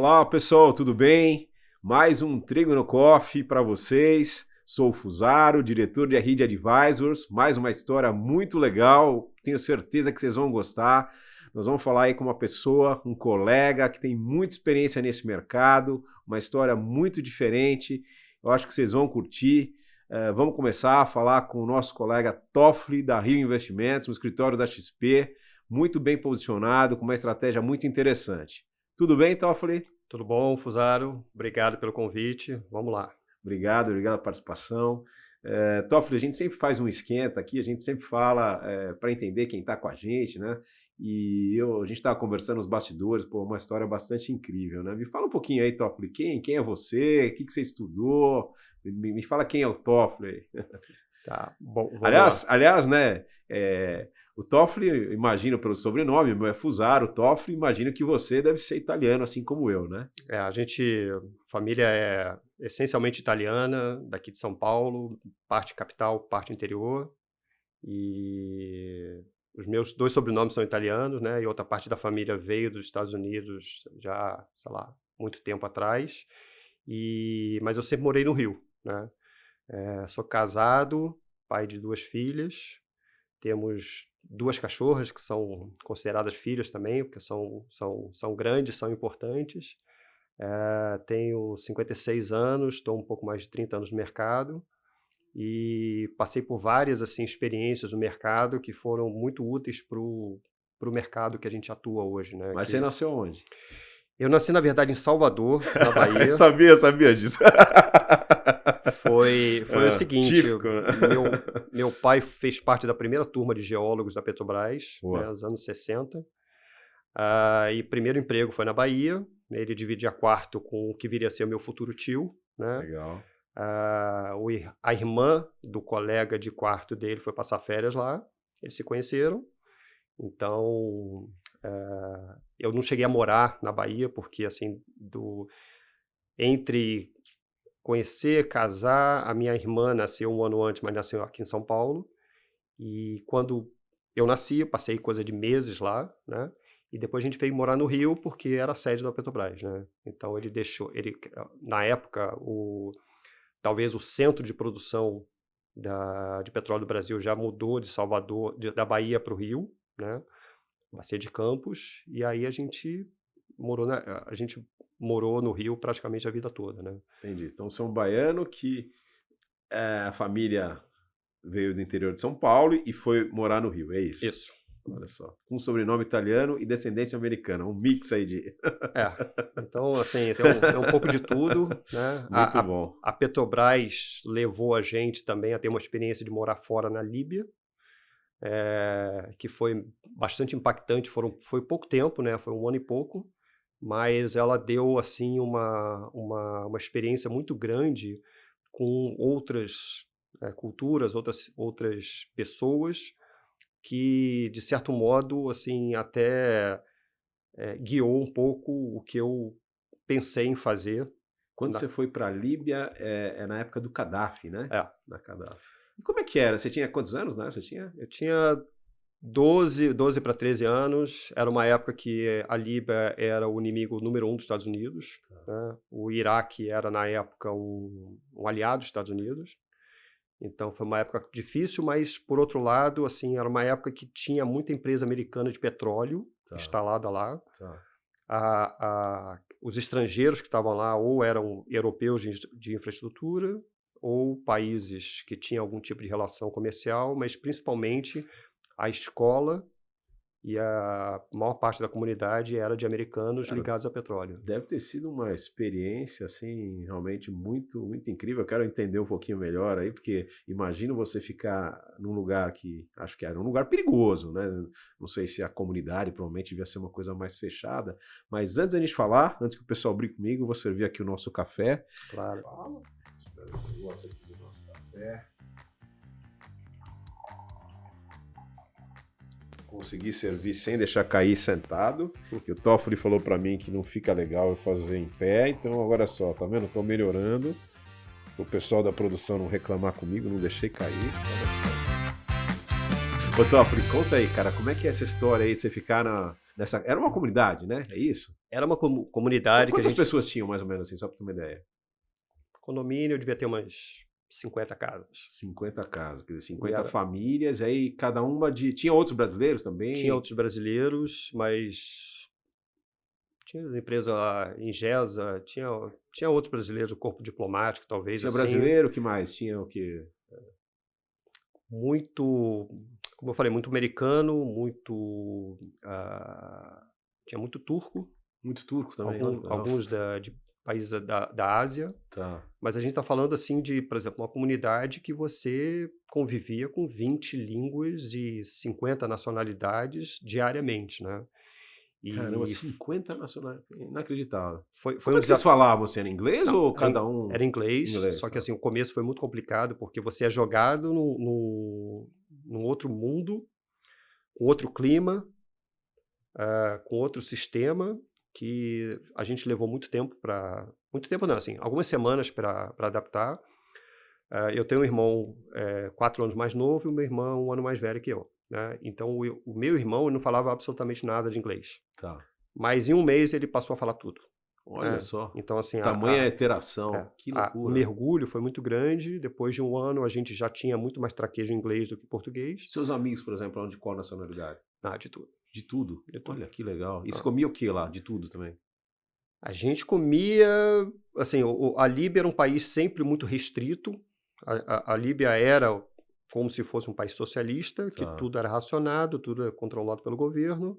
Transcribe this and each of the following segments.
Olá, pessoal, tudo bem? Mais um Trígono Coffee para vocês. Sou o Fusaro, diretor de RD Advisors. Mais uma história muito legal, tenho certeza que vocês vão gostar. Nós vamos falar aí com uma pessoa, um colega que tem muita experiência nesse mercado, uma história muito diferente. Eu acho que vocês vão curtir. Vamos começar a falar com o nosso colega Toffoli, da Rio Investimentos, no escritório da XP, muito bem posicionado, com uma estratégia muito interessante. Tudo bem, Toffoli? Tudo bom, Fusaro? Obrigado pelo convite. Vamos lá. Obrigado pela participação. Toffoli, a gente sempre faz um esquenta aqui, a gente sempre fala para entender quem está com a gente, né? A gente estava conversando nos bastidores, uma história bastante incrível, né? Me fala um pouquinho aí, Toffoli, quem é você? O que você estudou? Me fala quem é o Toffoli. Tá, bom, aliás, né? O Toffoli, imagino pelo sobrenome, meu é Fusaro, Toffoli, imagino que você deve ser italiano, assim como eu, né? Família é essencialmente italiana, daqui de São Paulo, parte capital, parte interior, e os meus dois sobrenomes são italianos, né? E outra parte da família veio dos Estados Unidos já, sei lá, muito tempo atrás, mas eu sempre morei no Rio, né? Sou casado, pai de 2 filhas, temos 2 cachorras que são consideradas filhas também, porque são grandes, são importantes. Tenho 56 anos, estou um pouco mais de 30 anos no mercado e passei por várias assim, experiências no mercado que foram muito úteis para o mercado que a gente atua hoje, né? Mas você nasceu onde? Eu nasci, na verdade, em Salvador, na Bahia. sabia disso. Foi o seguinte, típico, né? meu pai fez parte da primeira turma de geólogos da Petrobras, né, nos anos 60. E primeiro emprego foi na Bahia. Ele dividia quarto com o que viria a ser o meu futuro tio, né? Legal. A irmã do colega de quarto dele foi passar férias lá. Eles se conheceram. Então, eu não cheguei a morar na Bahia, porque assim, entre conhecer, casar, a minha irmã nasceu um ano antes, mas nasceu aqui em São Paulo. E quando eu nasci, eu passei coisa de meses lá, né? E depois a gente veio morar no Rio, porque era a sede da Petrobras, né? Então na época, talvez o centro de produção de petróleo do Brasil já mudou de Salvador, da Bahia para o Rio, né? Bacia de Campos, e aí a gente morou no Rio praticamente a vida toda, né? Entendi. Então, você é um baiano que a família veio do interior de São Paulo e foi morar no Rio, é isso? Isso. Olha só. Com sobrenome italiano e descendência americana, um mix aí de... Então, assim, tem um pouco de tudo, né? Muito bom. A Petrobras levou a gente também a ter uma experiência de morar fora na Líbia, que foi bastante impactante, foi pouco tempo, né? Foi 1 ano e pouco, mas ela deu assim uma experiência muito grande com outras culturas, outras pessoas que, de certo modo, assim, até guiou um pouco o que eu pensei em fazer. Quando você foi para a Líbia, na época do Gaddafi, né? Da Gaddafi. E como é que era? Você tinha quantos anos, né? Eu tinha 12 para 13 anos. Era uma época que a Líbia era o inimigo número 1 dos Estados Unidos. Né? O Iraque era, na época, um aliado dos Estados Unidos. Então, foi uma época difícil, mas, por outro lado, assim, era uma época que tinha muita empresa americana de petróleo instalada lá. Os estrangeiros que estavam lá ou eram europeus de infraestrutura ou países que tinham algum tipo de relação comercial, mas, principalmente, a escola e a maior parte da comunidade era de americanos ligados a petróleo. Deve ter sido uma experiência, assim, realmente muito, muito incrível. Eu quero entender um pouquinho melhor aí, porque imagino você ficar num lugar que, acho que era um lugar perigoso, né? Não sei se a comunidade provavelmente devia ser uma coisa mais fechada, mas antes da gente falar, antes que o pessoal brinque comigo, eu vou servir aqui o nosso café. Claro. Espero que você goste aqui do nosso café. Consegui servir sem deixar cair sentado, porque o Toffoli falou para mim que não fica legal eu fazer em pé, então agora só, tá vendo? Tô melhorando. O pessoal da produção não reclamar comigo, não deixei cair. Ô, Toffoli, conta aí, cara, como é que é essa história aí, você ficar nessa... Era uma comunidade, né? É isso? Era uma comunidade que a Quantas gente... pessoas tinham, mais ou menos, assim, só pra ter uma ideia? Condomínio, devia ter umas 50 casas. 50 casas, quer dizer, E 50 era... famílias, aí cada uma de... Tinha outros brasileiros também? Tinha outros brasileiros, mas... Tinha empresa lá, Ingesa, tinha outros brasileiros, o corpo diplomático, talvez, Tinha assim. brasileiro, o que mais? Tinha o quê? Muito, como eu falei, muito americano, muito... tinha muito turco, Muito turco também, olha, legal. alguns de países da Ásia, Tá. mas a gente está falando assim de, por exemplo, uma comunidade que você convivia com 20 línguas e 50 nacionalidades diariamente, né? Caramba, E 50 nacionais, inacreditável. foi Como um é que vocês desafio. falavam, assim, era inglês Não, ou cada um era inglês, inglês? só que Tá. assim, o começo foi muito complicado, porque você é jogado num outro mundo, com outro clima, com outro sistema, que a gente levou muito tempo para... Muito tempo não, assim, algumas semanas para adaptar. Eu tenho um irmão 4 anos mais novo e o meu irmão 1 ano mais velho que eu, né? Então, o meu irmão ele não falava absolutamente nada de inglês. Tá. Mas em um mês ele passou a falar tudo. Olha só, Então, assim, tamanha iteração, que o loucura. mergulho foi muito grande. Depois de 1 ano, a gente já tinha muito mais traquejo em inglês do que português. Seus amigos, por exemplo, eram de qual nacionalidade? De tudo. De tudo? De tudo. Olha, que legal. E você Ah. comia o que lá? De tudo também? A gente comia... Assim, a Líbia era um país sempre muito restrito. A Líbia era como se fosse um país socialista, que Tá. tudo era racionado, tudo era controlado pelo governo.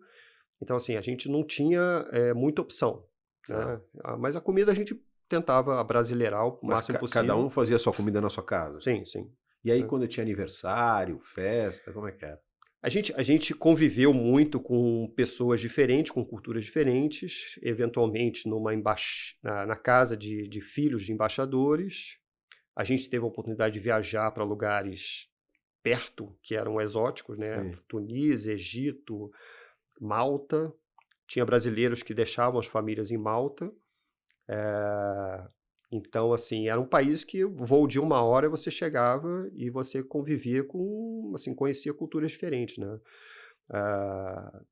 Então, assim, a gente não tinha muita opção, Tá. né? Mas a comida a gente tentava abrasileirar o Mas máximo possível. cada um fazia a sua comida na sua casa? Sim, sim. E aí, quando tinha aniversário, festa, como é que era? A gente conviveu muito com pessoas diferentes, com culturas diferentes, eventualmente na casa de filhos de embaixadores. A gente teve a oportunidade de viajar para lugares perto, que eram exóticos, né? Sim. Tunísia, Egito, Malta. Tinha brasileiros que deixavam as famílias em Malta. Então, assim, era um país que voo de 1 hora você chegava e você convivia com, assim, conhecia culturas diferentes, né?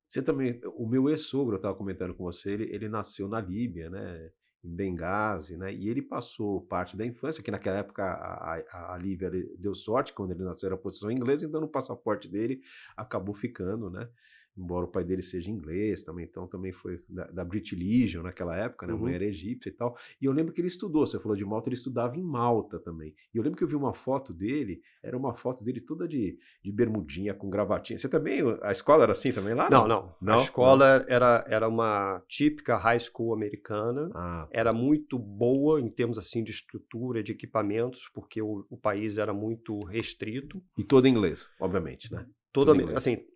Você também, o meu ex-sogro, eu estava comentando com você, ele nasceu na Líbia, né? Em Benghazi, né? E ele passou parte da infância, que naquela época a Líbia deu sorte, quando ele nasceu era a posição inglesa, então no passaporte dele acabou ficando, né? Embora o pai dele seja inglês também, então também foi da British Legion naquela época, né? A mãe era egípcia e tal. E eu lembro que ele estudou, você falou de Malta, ele estudava em Malta também. E eu lembro que eu vi uma foto dele, era uma foto dele toda de bermudinha, com gravatinha. Você também, a escola era assim também lá? Não. A escola era uma típica high school americana. Era muito boa em termos assim de estrutura, de equipamentos, porque o país era muito restrito. E todo em inglês, obviamente, né? Todo inglês. Assim,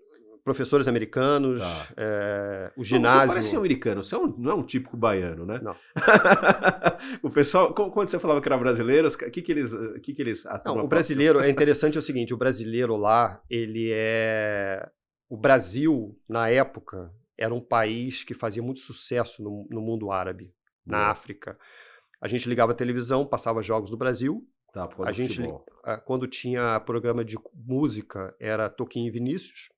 professores americanos, o ginásio... Você parece americano, você não é um típico baiano, né? Não. O pessoal, quando você falava que era brasileiro, o que eles Não, o brasileiro, é interessante o seguinte, o brasileiro lá, o Brasil, na época, era um país que fazia muito sucesso no mundo árabe, na África. A gente ligava a televisão, passava jogos do Brasil. Tá, por causa do futebol. Quando tinha programa de música, era Toquinho e Vinícius.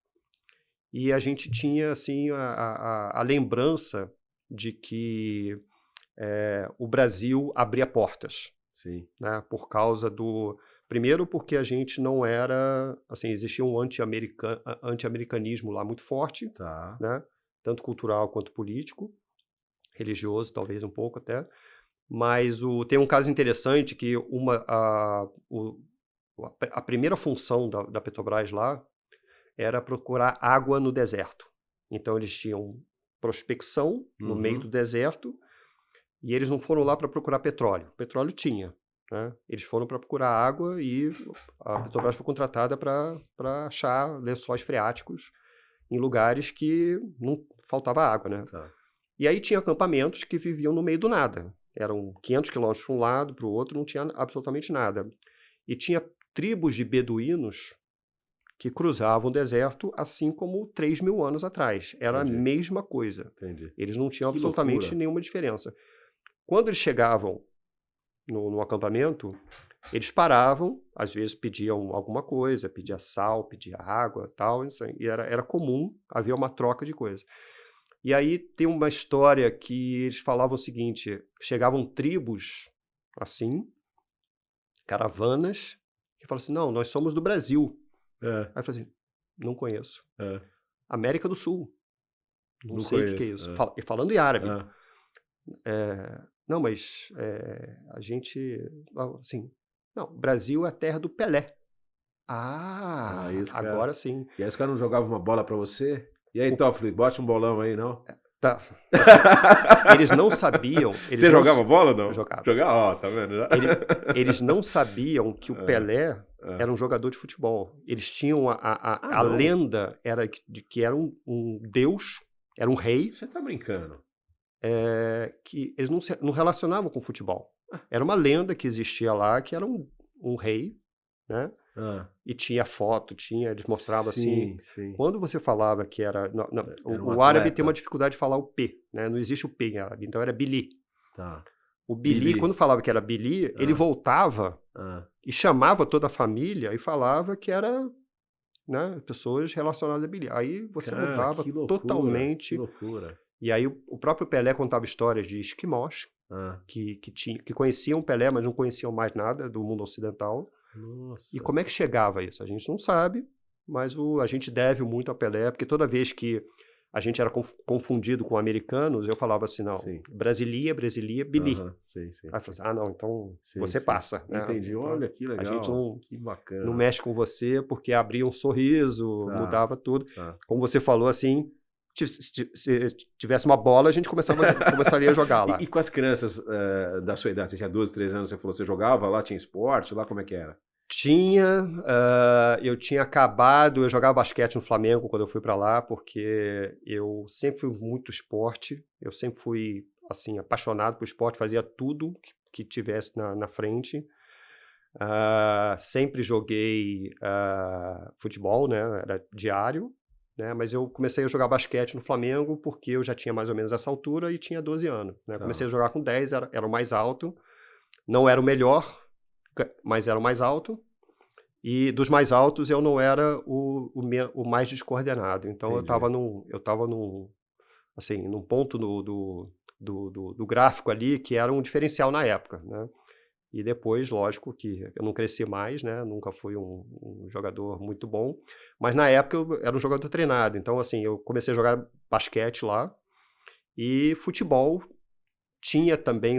E a gente tinha assim a lembrança de que o Brasil abria portas. Sim. Né, por causa primeiro porque a gente não era, assim, existia um anti-americanismo lá muito forte, né, tanto cultural quanto político, religioso talvez um pouco até, mas tem um caso interessante que a primeira função da Petrobras lá era procurar água no deserto. Então eles tinham prospecção no meio do deserto e eles não foram lá para procurar petróleo. Petróleo tinha, né? Eles foram para procurar água e a Petrobras foi contratada para achar lençóis freáticos em lugares que não faltava água, né? E aí tinha acampamentos que viviam no meio do nada. Eram 500 quilômetros para um lado, para o outro, não tinha absolutamente nada. E tinha tribos de beduínos que cruzavam o deserto, assim como 3.000 anos atrás. Era a mesma coisa. Eles não tinham absolutamente nenhuma diferença. Quando eles chegavam no acampamento, Eles paravam, às vezes pediam alguma coisa, pedia sal, pedia água, tal, e era comum haver uma troca de coisas. E aí tem uma história que eles falavam o seguinte: chegavam tribos assim, caravanas, que falavam assim: não, nós somos do Brasil. É, Aí eu falei assim: não conheço. é, América do Sul, não não sei o que é conheço. isso. E falando em árabe. É. Não, mas a gente, assim, não, Brasil é a terra do Pelé. Aí os caras. Agora sim. E aí os caras não jogavam uma bola pra você? E aí, Toffoli, bote um bolão aí, não? Tá, assim, eles não sabiam. Você jogava bola ou não? Jogava. Jogava? Ó, tá vendo? Eles não sabiam que o Pelé era um jogador de futebol. Eles tinham a não. lenda era de que era um deus, era um rei, Você tá brincando. que eles não relacionavam com futebol. Era uma lenda que existia lá, que era um rei, né? E tinha foto, eles mostravam assim. Sim. Quando você falava que era. Era um O árabe atleta. tem uma dificuldade de falar o P, né? Não existe o P em árabe, então era Bili. Tá. O Bili, quando falava que era Bili, ele voltava e chamava toda a família e falava que era, né, pessoas relacionadas a Bili. Aí você mudava que loucura, totalmente. Que loucura. E aí o próprio Pelé contava histórias de esquimós que conheciam Pelé, mas não conheciam mais nada do mundo ocidental. Nossa. E como é que chegava isso? A gente não sabe, mas a gente deve muito a Pelé, porque toda vez que a gente era confundido com americanos, eu falava assim, não, Brasilia, Bili. Sim. Aí eu falava assim, não, então você passa. Né? Entendi, então, olha que legal, a gente que bacana. não mexe com você porque abria um sorriso, mudava tudo. Tá. Como você falou, assim, se tivesse uma bola, a gente começaria a jogar lá. E com as crianças da sua idade, você tinha 12, 13 anos, você falou, você jogava lá, tinha esporte lá, como é que era? Eu tinha acabado, eu jogava basquete no Flamengo quando eu fui para lá, porque eu sempre fui muito esporte, eu sempre fui, assim, apaixonado por esporte, fazia tudo que tivesse na frente. Sempre joguei futebol, né, era diário, né, mas eu comecei a jogar basquete no Flamengo porque eu já tinha mais ou menos essa altura e tinha 12 anos. Né? Comecei a jogar com 10, era o mais alto, não era o melhor, mas era o mais alto, e dos mais altos eu não era o mais descoordenado. Então eu estava num ponto do gráfico ali que era um diferencial na época, né? E depois, lógico que eu não cresci mais, né? Nunca fui um jogador muito bom, mas na época eu era um jogador treinado. Então, assim, eu comecei a jogar basquete lá e futebol. Tinha também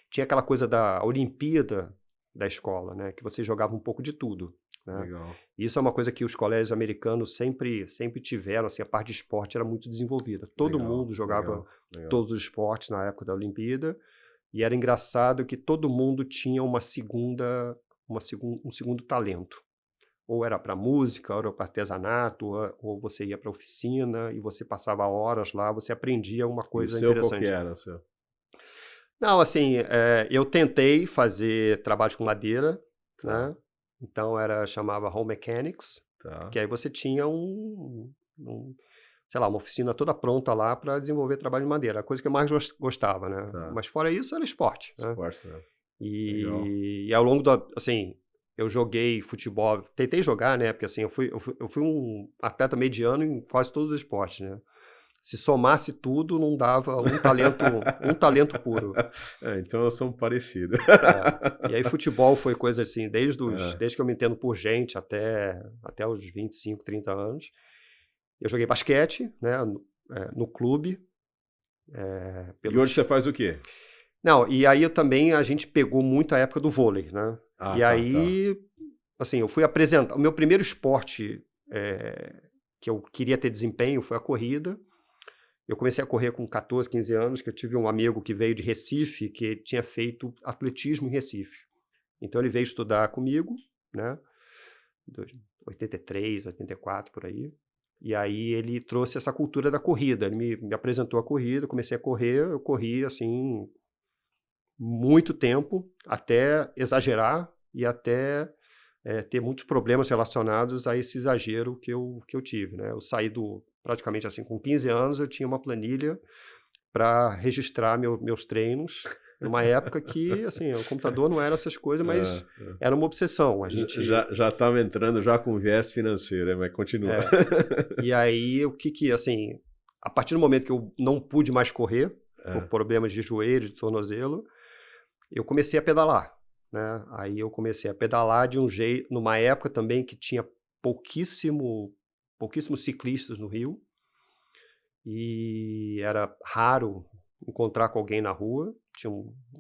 tinha aquela coisa da Olimpíada da escola, né? Que você jogava um pouco de tudo. Né? Legal. Isso é uma coisa que os colégios americanos sempre tiveram, assim, a parte de esporte era muito desenvolvida. Todo mundo jogava todos os esportes na época da Olimpíada, e era engraçado que todo mundo tinha um segundo talento. Ou era para música, ou era para artesanato, ou você ia para oficina e você passava horas lá, você aprendia uma coisa interessante. Qual que era o seu? Não, assim, eu tentei fazer trabalho com madeira, né? Então chamava Home Mechanics, que aí você tinha sei lá, uma oficina toda pronta lá para desenvolver trabalho de madeira, a coisa que eu mais gostava, né? Mas fora isso era esporte. Esporte, né? E ao longo assim, eu joguei futebol, tentei jogar, né? Porque assim, eu fui um atleta mediano em quase todos os esportes, né? Se somasse tudo, não dava um talento puro. Então nós somos parecidos. E aí futebol foi coisa assim, desde que eu me entendo por gente até os 25, 30 anos. Eu joguei basquete, né, no clube. E hoje você faz o quê? Não, e aí a gente pegou muito a época do vôlei, né? Assim, eu fui apresentar. O meu primeiro esporte que eu queria ter desempenho foi a corrida. Eu comecei a correr com 14, 15 anos, que eu tive um amigo que veio de Recife, que tinha feito atletismo em Recife. Então ele veio estudar comigo, né? 83, 84, por aí. E aí ele trouxe essa cultura da corrida. Ele me apresentou a corrida, eu comecei a correr, eu corri, assim, muito tempo, até exagerar e até ter muitos problemas relacionados a esse exagero que eu tive, né? Eu saí praticamente assim, com 15 anos, eu tinha uma planilha para registrar meus treinos, numa época que, assim, o computador não era essas coisas, mas era uma obsessão. A gente já estava entrando já com viés financeiro, mas continua. E aí, assim, a partir do momento que eu não pude mais correr, por problemas de joelho, de tornozelo, eu comecei a pedalar, né? Aí eu comecei a pedalar de um jeito, numa época também que tinha pouquíssimos ciclistas no Rio, e era raro encontrar com alguém na rua.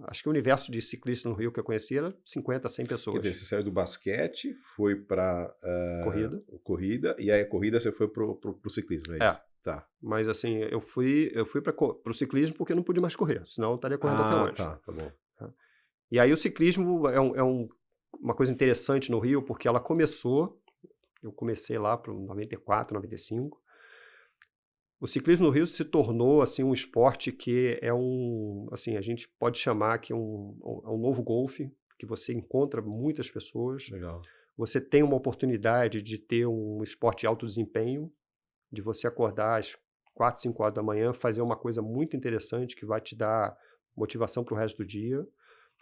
Acho que o universo de ciclistas no Rio que eu conhecia era 50, 100 pessoas. Quer dizer, você saiu do basquete, foi para corrida, e aí a corrida você foi pro ciclismo, é isso? Tá. Mas assim, eu fui para o ciclismo porque eu não pude mais correr, senão eu estaria correndo até hoje. Tá bom. E aí o ciclismo é uma coisa interessante no Rio, porque ela eu comecei lá para 94, 95. O ciclismo no Rio se tornou assim um esporte que assim, a gente pode chamar que é um novo golfe, que você encontra muitas pessoas. Legal. Você tem uma oportunidade de ter um esporte de alto desempenho, de você acordar às 4, 5 horas da manhã, fazer uma coisa muito interessante que vai te dar motivação para o resto do dia.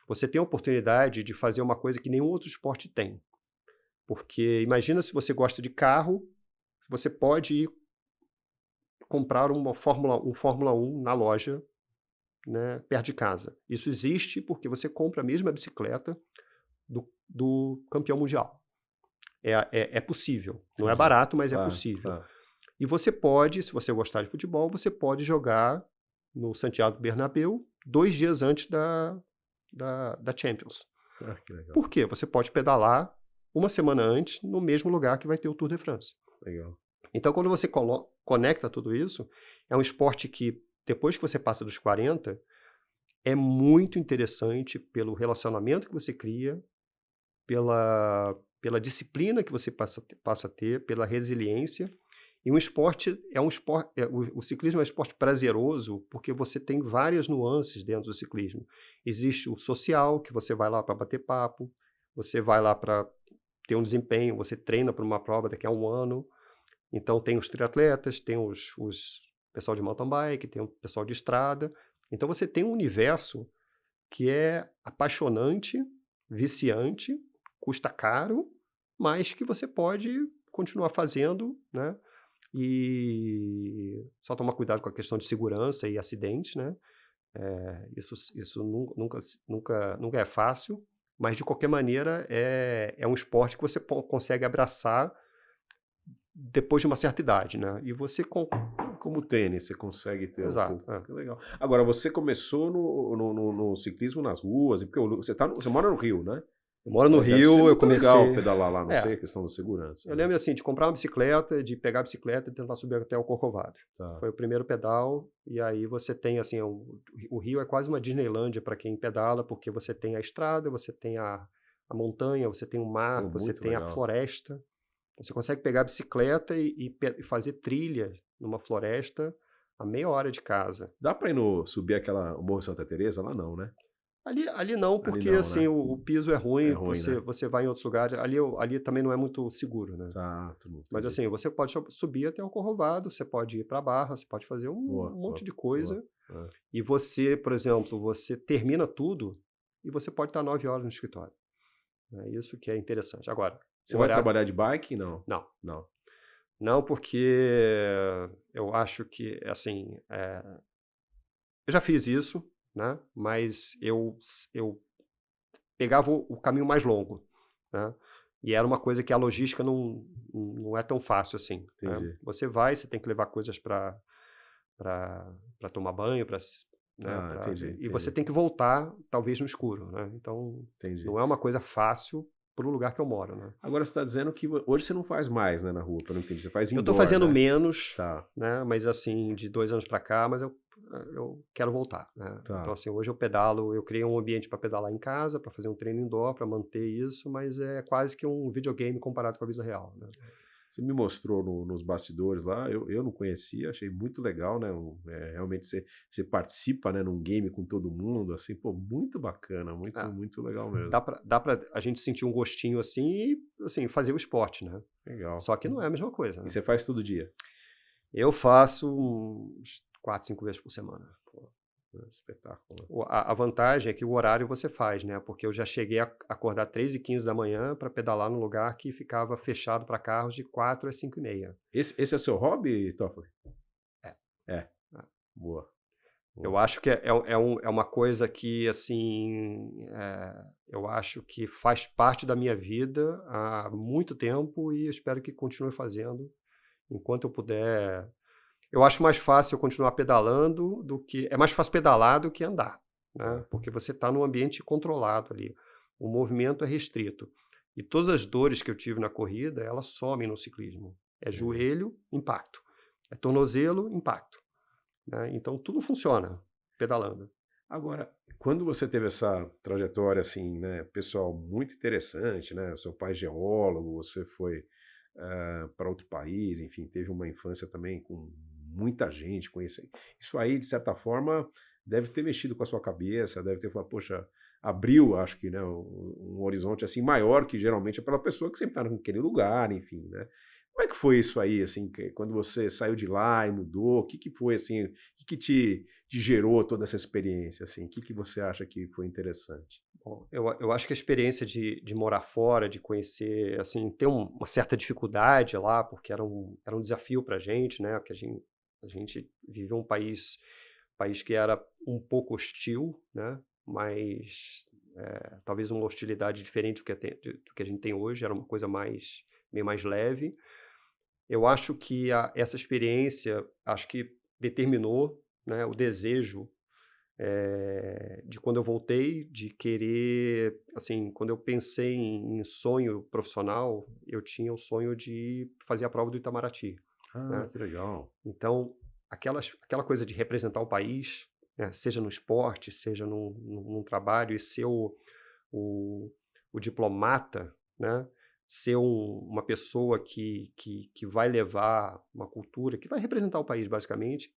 Você tem a oportunidade de fazer uma coisa que nenhum outro esporte tem. Porque imagina se você gosta de carro, você pode ir comprar um Fórmula 1 na loja, né, perto de casa. Isso existe porque você compra a mesma bicicleta do campeão mundial. É possível. Não é barato, mas é possível. E você pode, se você gostar de futebol, você pode jogar no Santiago Bernabéu 2 dias antes da Champions. Que legal. Por quê? Você pode pedalar uma semana antes no mesmo lugar que vai ter o Tour de France. Legal. Então, quando você conecta tudo isso, é um esporte que, depois que você passa dos 40, é muito interessante pelo relacionamento que você cria, pela disciplina que você passa a ter, pela resiliência. E o ciclismo é um esporte prazeroso porque você tem várias nuances dentro do ciclismo. Existe o social, que você vai lá para bater papo, você vai lá para ter um desempenho, você treina para uma prova daqui a 1 ano. Então tem os triatletas, tem os pessoal de mountain bike, tem o pessoal de estrada. Então você tem um universo que é apaixonante, viciante, custa caro, mas que você pode continuar fazendo, né? E só tomar cuidado com a questão de segurança e acidentes, né? Isso nunca é fácil, mas de qualquer maneira é um esporte que você consegue abraçar depois de uma certa idade, né? E você como tênis, você consegue ter. Exato. Que legal. Agora, você começou no ciclismo nas ruas, porque você mora no Rio, né? Eu moro no Rio, eu comecei... legal pedalar lá, não sei, questão da segurança. Eu lembro assim, de comprar uma bicicleta, de pegar a bicicleta e tentar subir até o Corcovado. Foi o primeiro pedal, e aí você tem assim, o Rio é quase uma Disneylândia para quem pedala, porque você tem a estrada, você tem a montanha, você tem o mar, você tem a floresta. Você consegue pegar a bicicleta e fazer trilha numa floresta a meia hora de casa. Dá para subir o Morro Santa Teresa? Lá não, né? Ali não, porque assim, né? o piso é ruim, né? você vai em outros lugares. Ali também não é muito seguro, né? Mas assim, você pode subir até o Corcovado, você pode ir para a Barra, você pode fazer um monte de coisa. E você, por exemplo, você termina tudo e você pode estar 9 horas no escritório. É isso que é interessante. Agora, você vai trabalhar de bike? Não. Não, porque eu acho que, assim, eu já fiz isso, né? Mas eu pegava o caminho mais longo, né? E era uma coisa que a logística não é tão fácil assim. Né? Você tem que levar coisas para tomar banho, entendi. E você tem que voltar, talvez, no escuro, né? Então, não é uma coisa fácil para o lugar que eu moro, né? Agora você está dizendo que hoje você não faz mais, né, na rua, para não entender. Você faz indoor, eu estou fazendo né? menos, né? Mas assim, de 2 anos para cá, mas eu quero voltar, né? Então assim, hoje eu pedalo, eu criei um ambiente para pedalar em casa, para fazer um treino indoor, para manter isso, mas é quase que um videogame comparado com a vida real, né? Você me mostrou nos bastidores lá, eu não conhecia, achei muito legal, né? Realmente você participa, né, num game com todo mundo, assim, pô, muito bacana, muito legal mesmo. Dá pra a gente sentir um gostinho assim e assim, fazer o esporte, né? Legal. Só que não é a mesma coisa, né? E você faz todo dia? Eu faço uns 4, 5 vezes por semana. Espetáculo. A vantagem é que o horário você faz, né? Porque eu já cheguei a acordar 3h15 da manhã para pedalar num lugar que ficava fechado para carros de 4 às 5h30. Esse é o seu hobby, Toffoli? É. É. É. Boa. Eu acho que é uma coisa que, assim, eu acho que faz parte da minha vida há muito tempo e espero que continue fazendo enquanto eu puder. Eu acho mais fácil eu continuar pedalando do que... É mais fácil pedalar do que andar, né? Porque você está num ambiente controlado ali. O movimento é restrito. E todas as dores que eu tive na corrida, elas somem no ciclismo. É joelho, impacto. É tornozelo, impacto. Né? Então, tudo funciona pedalando. Agora, quando você teve essa trajetória, assim, né, pessoal, muito interessante, né? O seu pai é geólogo, você foi para outro país, enfim, teve uma infância também com muita gente, conhecendo. Isso aí, de certa forma, deve ter mexido com a sua cabeça, deve ter falado, poxa, abriu, acho que, né, um horizonte assim maior que geralmente é pela pessoa que sempre está naquele lugar, enfim, né? Como é que foi isso aí, assim, quando você saiu de lá e mudou? O que que foi, assim, o que que te gerou toda essa experiência, assim? O que que você acha que foi interessante? Bom, eu acho que a experiência de morar fora, de conhecer, assim, ter uma certa dificuldade lá, porque era um desafio para a gente, né? Que a gente viveu um país que era um pouco hostil, né? Mas talvez uma hostilidade diferente do que a gente tem hoje, era uma coisa bem mais leve. Eu acho que essa experiência, acho que determinou, né, o desejo de quando eu voltei, de querer, assim, quando eu pensei em sonho profissional, eu tinha o sonho de fazer a prova do Itamaraty, Ah, né? que legal. Então, aquela coisa de representar o país, né, seja no esporte, seja num trabalho, e ser o, o diplomata, né? Ser uma pessoa que vai levar uma cultura, que vai representar o país, basicamente,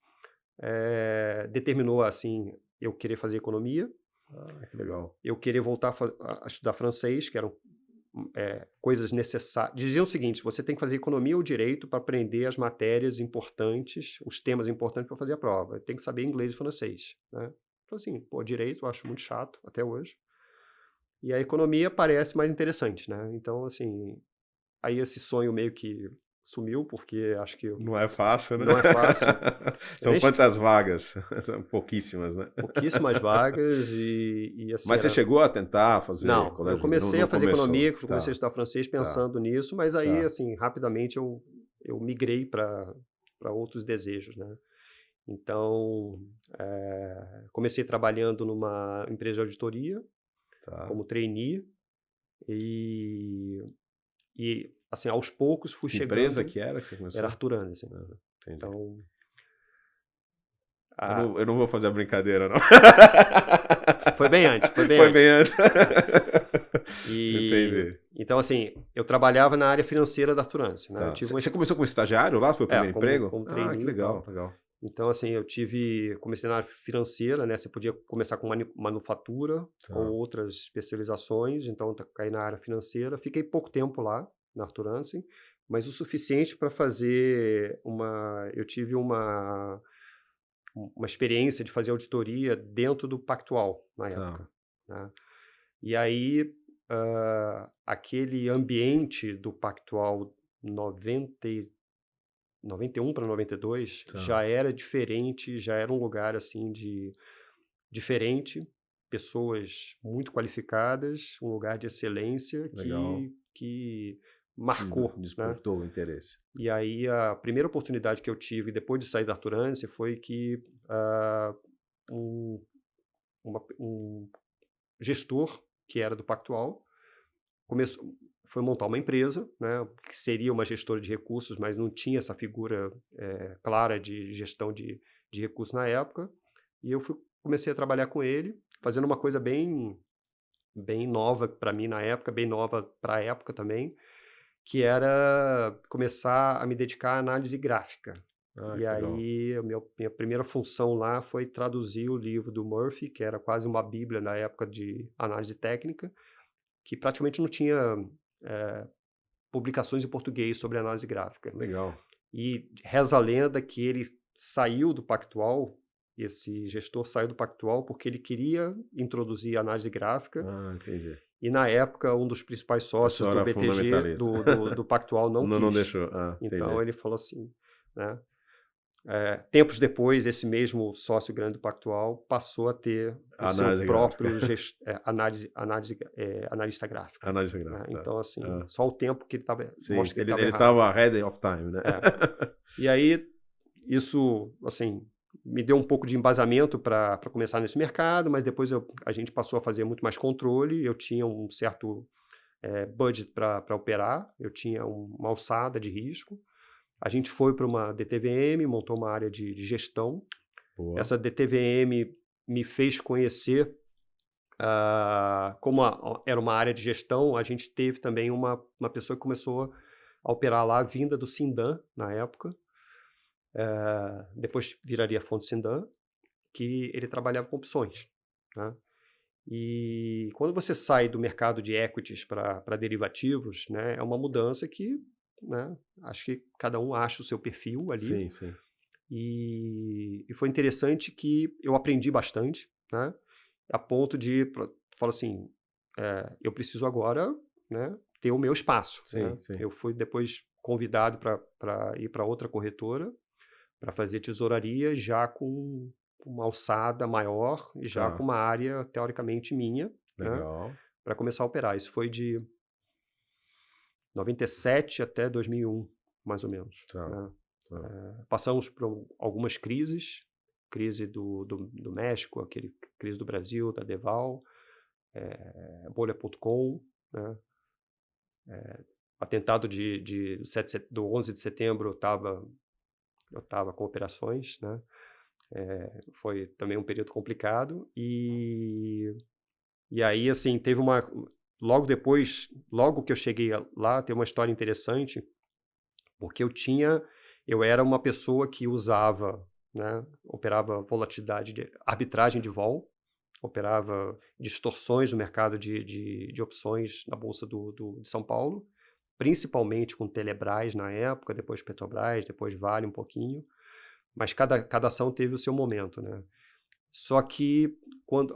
determinou, assim, eu querer fazer economia, Ah, que legal. eu querer voltar a estudar francês, que eram coisas necessárias. Diziam o seguinte: você tem que fazer economia ou direito para aprender as matérias importantes, os temas importantes para fazer a prova. Tem que saber inglês e francês, né? Então, assim, pô, direito eu acho muito chato até hoje. E a economia parece mais interessante, né? Então, assim, aí esse sonho meio que sumiu, porque acho que Não é fácil, né? não é fácil. Eu São nem quantas vagas? São pouquíssimas, né? pouquíssimas vagas e assim, Mas você chegou a tentar fazer Não, eu colégio de inglês? Não, comecei a não fazer começou. economia, comecei a Tá, estudar francês tá, pensando nisso, mas aí, tá. assim, rapidamente eu migrei para outros desejos, né? Então, comecei trabalhando numa empresa de auditoria, Tá. como trainee, assim, aos poucos fui Que empresa chegando, que era que você era começou? Arthur Andersen. Ah, entendi. Então, Eu não vou fazer a brincadeira, não. foi bem antes, foi bem Foi antes. bem antes. E, Entendi. então, assim, eu trabalhava na área financeira da Arthur Andersen, né? Eu Tá. tive Você começou como estagiário lá? Foi o primeiro emprego? como Ah, que trainee e legal, tal. legal. Então, assim, comecei na área financeira, né? Você podia começar com manufatura ou Tá. outras especializações, então caí na área financeira. Fiquei pouco tempo lá, na Arthur Andersen, mas o suficiente para fazer eu tive uma experiência de fazer auditoria dentro do Pactual, na Tá. época, né? E aí, aquele ambiente do Pactual 91 para 92 Tá. já era diferente, já era um lugar assim diferente, pessoas muito qualificadas, um lugar de excelência Legal. que marcou, né? Despertou o interesse. E aí a primeira oportunidade que eu tive depois de sair da Arthur Andersen foi que um, um gestor que era do Pactual foi montar uma empresa, né, que seria uma gestora de recursos, mas não tinha essa figura clara de gestão de recursos na época. E eu comecei a trabalhar com ele, fazendo uma coisa bem nova para mim na época, bem nova para a época também, que era começar a me dedicar à análise gráfica. Ah, E que legal. aí, minha primeira função lá foi traduzir o livro do Murphy, que era quase uma bíblia na época de análise técnica, que praticamente não tinha publicações em português sobre análise gráfica. Legal. E reza a lenda que ele saiu do Pactual esse gestor saiu do Pactual porque ele queria introduzir análise gráfica, Entendi. e na época um dos principais O sócios pessoal do era BTG, fundamentalista. do Pactual, não Não quis. deixou. Então Entendi. ele falou assim, né? Tempos depois, esse mesmo sócio grande do Pactual passou a ter o seu Análise próprio gráfica. analista gráfico, Análise né? gráfica, tá. Então, assim, só o tempo que ele estava Sim, mostra que ele ele estava errado. estava ahead of time, né? E aí, isso, assim, me deu um pouco de embasamento para começar nesse mercado, mas depois a gente passou a fazer muito mais controle, eu tinha um certo budget para operar, eu tinha uma alçada de risco. A gente foi para uma DTVM, montou uma área de gestão. Boa. Essa DTVM me fez conhecer, como era uma área de gestão, a gente teve também uma pessoa que começou a operar lá, vinda do Sindan, na época. Depois viraria Fonte Sindan, que ele trabalhava com opções, né? E quando você sai do mercado de equities para derivativos, né, é uma mudança que, né, acho que cada um acha o seu perfil ali. Sim, sim. E foi interessante que eu aprendi bastante, né, a ponto de falar assim, eu preciso agora, né, ter o meu espaço. Sim, Né? sim. Eu fui depois convidado para ir para outra corretora para fazer tesouraria já com uma alçada maior e já Tá. com uma área teoricamente minha, né, Legal. para começar a operar. Isso foi de 97 até 2001, mais ou menos. Tá. Né? Tá. Passamos por algumas crises, crise do México, crise do Brasil, da Deval, bolha.com, né? Atentado do 11 de setembro, eu estava com operações, né? Foi também um período complicado e aí, assim, logo depois, logo que eu cheguei lá, tem uma história interessante, porque eu era uma pessoa que usava, né, operava volatilidade, arbitragem de vol, operava distorções no mercado de opções na Bolsa de São Paulo, principalmente com Telebrás na época, depois Petrobras, depois Vale um pouquinho, mas cada ação teve o seu momento, né? Só que quando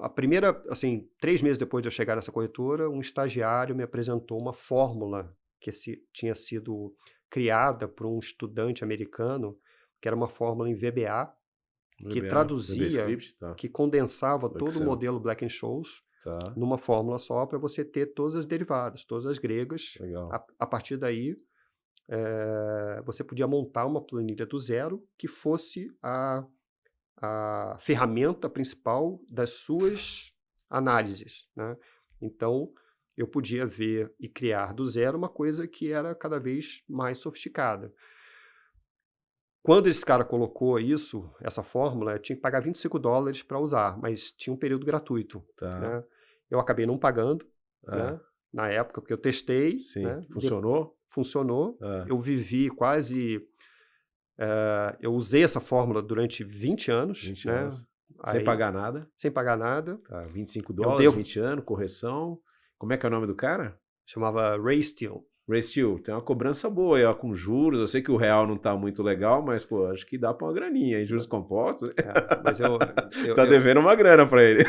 3 meses depois de eu chegar nessa corretora, um estagiário me apresentou uma fórmula que tinha sido criada por um estudante americano, que era uma fórmula em VBA, que VBA, traduzia, VBScript, tá. que condensava todo o Excel. modelo Black-Scholes Tá. numa fórmula só para você ter todas as derivadas, todas as gregas. Legal. A partir daí, você podia montar uma planilha do zero que fosse a ferramenta principal das suas análises, né? Então, eu podia ver e criar do zero uma coisa que era cada vez mais sofisticada. Quando esse cara colocou essa fórmula, eu tinha que pagar $25 para usar, mas tinha um período gratuito. Tá. Né? Eu acabei não pagando, né, na época, porque eu testei. Sim. Né, Funcionou? Funcionou. Eu vivi quase... eu usei essa fórmula durante 20 anos. 20 né? anos. Sem pagar nada? Sem pagar nada. Tá, $25, 20 anos, correção. Como é que é o nome do cara? Chamava Ray Steele. Ray Steele, tem uma cobrança boa aí, ó, com juros. Eu sei que o real não tá muito legal, mas, pô, acho que dá pra uma graninha aí, juros compostos. Mas tá devendo uma grana pra ele.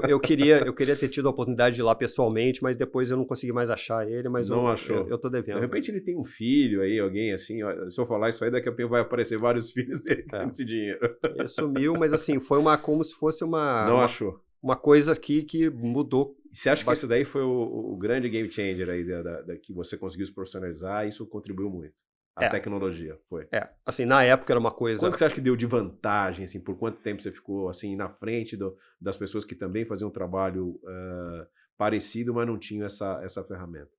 eu queria ter tido a oportunidade de ir lá pessoalmente, mas depois eu não consegui mais achar ele, mas não achou. Eu tô devendo. De repente ele tem um filho aí, alguém assim, ó, se eu falar isso aí, daqui a pouco vai aparecer vários filhos dele com esse dinheiro. Ele sumiu, mas assim, foi como se fosse Não achou. Uma coisa aqui que mudou. E você acha que isso daí foi o grande game changer aí, que você conseguiu se profissionalizar, e isso contribuiu muito? A tecnologia, foi? Assim, na época era uma coisa... Quanto que você acha que deu de vantagem, assim, por quanto tempo você ficou, assim, na frente das pessoas que também faziam um trabalho parecido, mas não tinham essa ferramenta?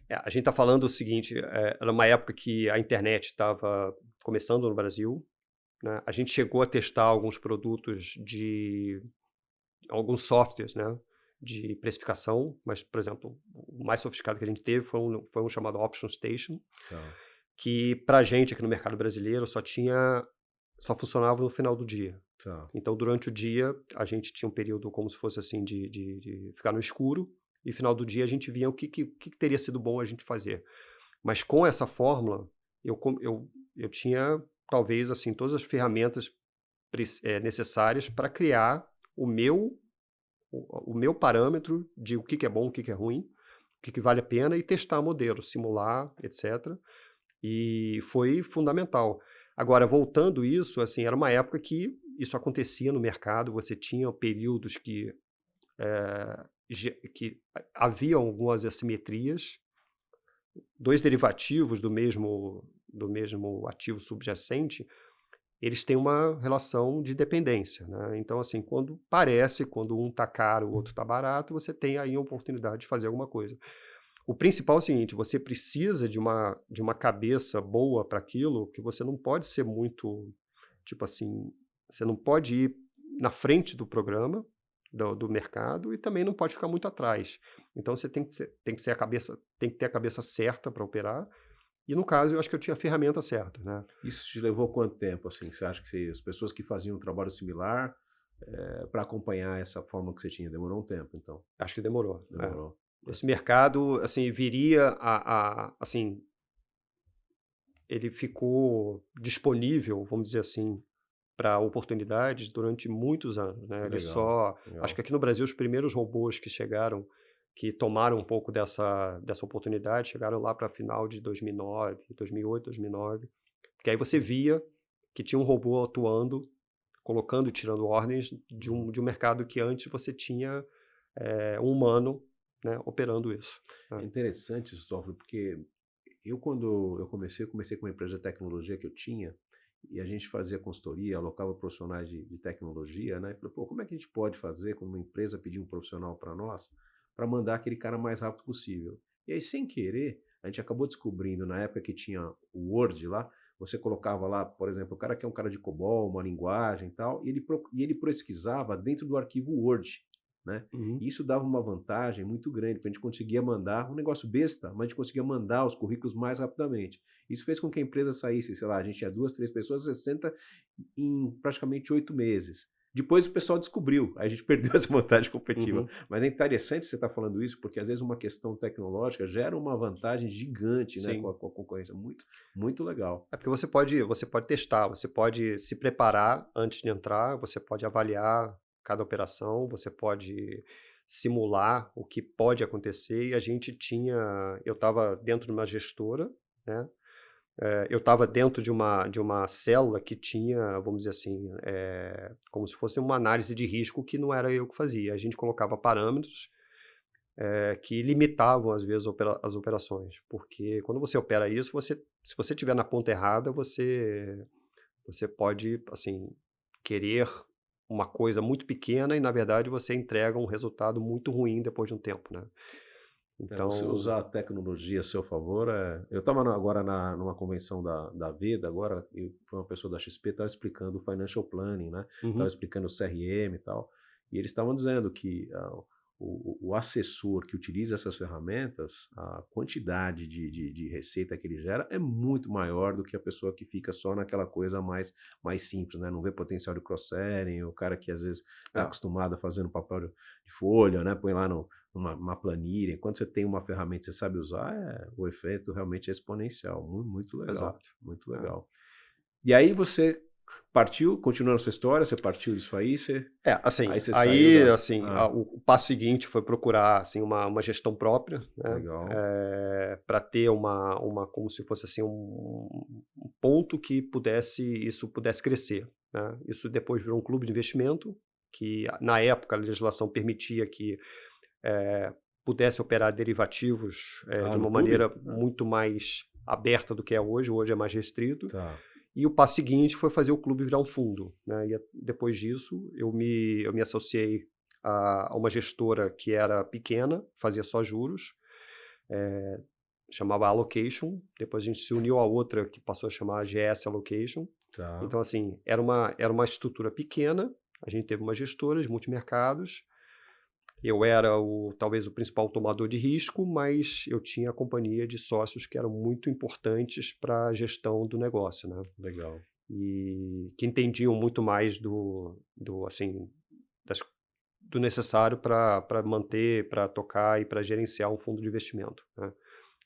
A gente está falando o seguinte, era uma época que a internet estava começando no Brasil, né? A gente chegou a testar alguns produtos alguns softwares, né, de precificação, mas, por exemplo, o mais sofisticado que a gente teve foi um chamado Option Station, que pra gente aqui no mercado brasileiro só funcionava no final do dia. Então, durante o dia, a gente tinha um período como se fosse assim de ficar no escuro, e no final do dia a gente via o que teria sido bom a gente fazer. Mas com essa fórmula, eu tinha talvez assim todas as ferramentas necessárias para criar o meu parâmetro de o que é bom, o que é ruim, o que vale a pena, e testar modelo, simular, etc. E foi fundamental. Agora, voltando isso, assim, era uma época que isso acontecia no mercado, você tinha períodos que haviam algumas assimetrias, dois derivativos do mesmo ativo subjacente, eles têm uma relação de dependência, né? Então, assim, quando um está caro, o outro está barato, você tem aí a oportunidade de fazer alguma coisa. O principal é o seguinte, você precisa de uma cabeça boa para aquilo, que você não pode ser muito, tipo assim, você não pode ir na frente do programa, do mercado, e também não pode ficar muito atrás. Então você tem que ter a cabeça certa para operar, e no caso eu acho que eu tinha a ferramenta certa, né? Isso te levou quanto tempo, assim? Você acha que as pessoas que faziam um trabalho similar, para acompanhar essa forma que você tinha, demorou um tempo, então? Acho que demorou. Demorou. Esse mercado, assim, viria assim, ele ficou disponível, vamos dizer assim, para oportunidades durante muitos anos, né? Legal, Acho legal. que aqui no Brasil os primeiros robôs que chegaram, que tomaram um pouco dessa oportunidade, chegaram lá para final de 2009, 2008, 2009, porque aí você via que tinha um robô atuando, colocando e tirando ordens de um mercado que antes você tinha um humano, né, operando isso, É né? interessante isso, Toffoli, porque quando eu comecei com uma empresa de tecnologia que eu tinha, e a gente fazia consultoria, alocava profissionais de tecnologia, né? E falei, pô, como é que a gente pode fazer quando uma empresa pedir um profissional para nós, para mandar aquele cara mais rápido possível? E aí, sem querer, a gente acabou descobrindo, na época que tinha o Word lá, você colocava lá, por exemplo, o cara que é um cara de COBOL, uma linguagem e tal, e ele pesquisava dentro do arquivo Word, né? Uhum. E isso dava uma vantagem muito grande, porque a gente conseguia mandar um negócio besta, mas a gente conseguia mandar os currículos mais rapidamente. Isso fez com que a empresa saísse, sei lá, a gente tinha 2, 3 pessoas, 60 em praticamente 8 meses. Depois o pessoal descobriu, aí a gente perdeu essa vantagem competitiva. Uhum. Mas é interessante você estar falando isso, porque às vezes uma questão tecnológica gera uma vantagem gigante, né, com Sim. a concorrência. Muito, muito legal. É porque você pode testar, você pode se preparar antes de entrar, você pode avaliar cada operação, você pode simular o que pode acontecer. E eu estava dentro de uma gestora, né? Eu estava dentro de uma célula que tinha, vamos dizer assim, como se fosse uma análise de risco que não era eu que fazia. A gente colocava parâmetros que limitavam, às vezes, as operações. Porque quando você opera isso, se você estiver na ponta errada, você pode, assim, querer uma coisa muito pequena e, na verdade, você entrega um resultado muito ruim depois de um tempo, né? Você Então, usar a tecnologia a seu favor. Eu estava agora numa convenção da Veda, agora, e foi uma pessoa da XP, estava explicando o financial planning, né? Estava uhum, explicando o CRM e tal, e eles estavam dizendo que o assessor que utiliza essas ferramentas, a quantidade de receita que ele gera é muito maior do que a pessoa que fica só naquela coisa mais simples, né? Não vê potencial de cross-selling, o cara que às vezes está é, acostumado a fazer no papel de folha, né? Põe lá numa planilha. Quando você tem uma ferramenta que você sabe usar, o efeito realmente é exponencial. Muito, muito legal, exato. muito É. legal. E aí você partiu, continuando a sua história, você partiu disso aí, Assim, aí você saiu aí, da... assim, Ah, o passo seguinte foi procurar, assim, uma gestão própria, né, legal. para ter como se fosse, assim, um ponto que isso pudesse crescer, né. Isso depois virou um clube de investimento, que na época a legislação permitia que pudesse operar derivativos, Ah, de no uma clube? maneira Ah, muito mais aberta do que é hoje é mais restrito. tá. E o passo seguinte foi fazer o clube virar um fundo, né? E depois disso, eu me associei a uma gestora que era pequena, fazia só juros, chamava Allocation. Depois a gente se uniu a outra que passou a chamar GS Allocation. Tá. Então, assim, era uma estrutura pequena. A gente teve uma gestora de multimercados. Eu era talvez o principal tomador de risco, mas eu tinha a companhia de sócios que eram muito importantes para a gestão do negócio, né? Legal. E que entendiam muito mais assim, das do necessário para manter, para tocar e para gerenciar um fundo de investimento, né.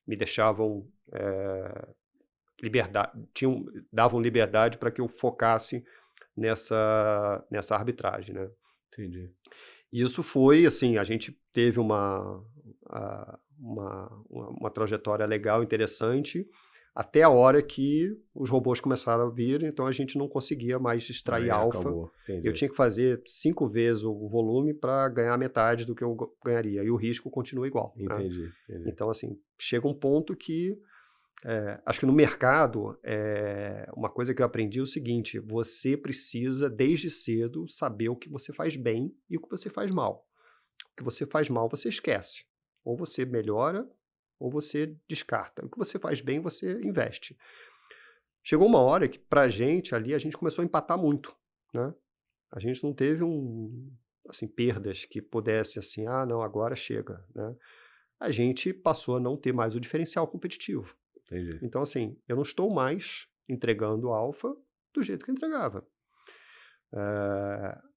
Me deixavam, davam liberdade para que eu focasse nessa arbitragem, né? Entendi. E isso foi, assim, a gente teve uma trajetória legal, interessante, até a hora que os robôs começaram a vir, então a gente não conseguia mais extrair Aí alfa. acabou. Eu Entendi. tinha que fazer 5 vezes o volume para ganhar metade do que eu ganharia, e o risco continua igual, né? Entendi. Então, assim, chega um ponto que acho que no mercado, uma coisa que eu aprendi é o seguinte: você precisa, desde cedo, saber o que você faz bem e o que você faz mal. O que você faz mal, você esquece. Ou você melhora, ou você descarta. O que você faz bem, você investe. Chegou uma hora que, pra gente ali, a gente começou a empatar muito, né? A gente não teve assim, perdas que pudesse assim, não, agora chega, né? A gente passou a não ter mais o diferencial competitivo. Entendi. Então, assim, eu não estou mais entregando alfa do jeito que eu entregava.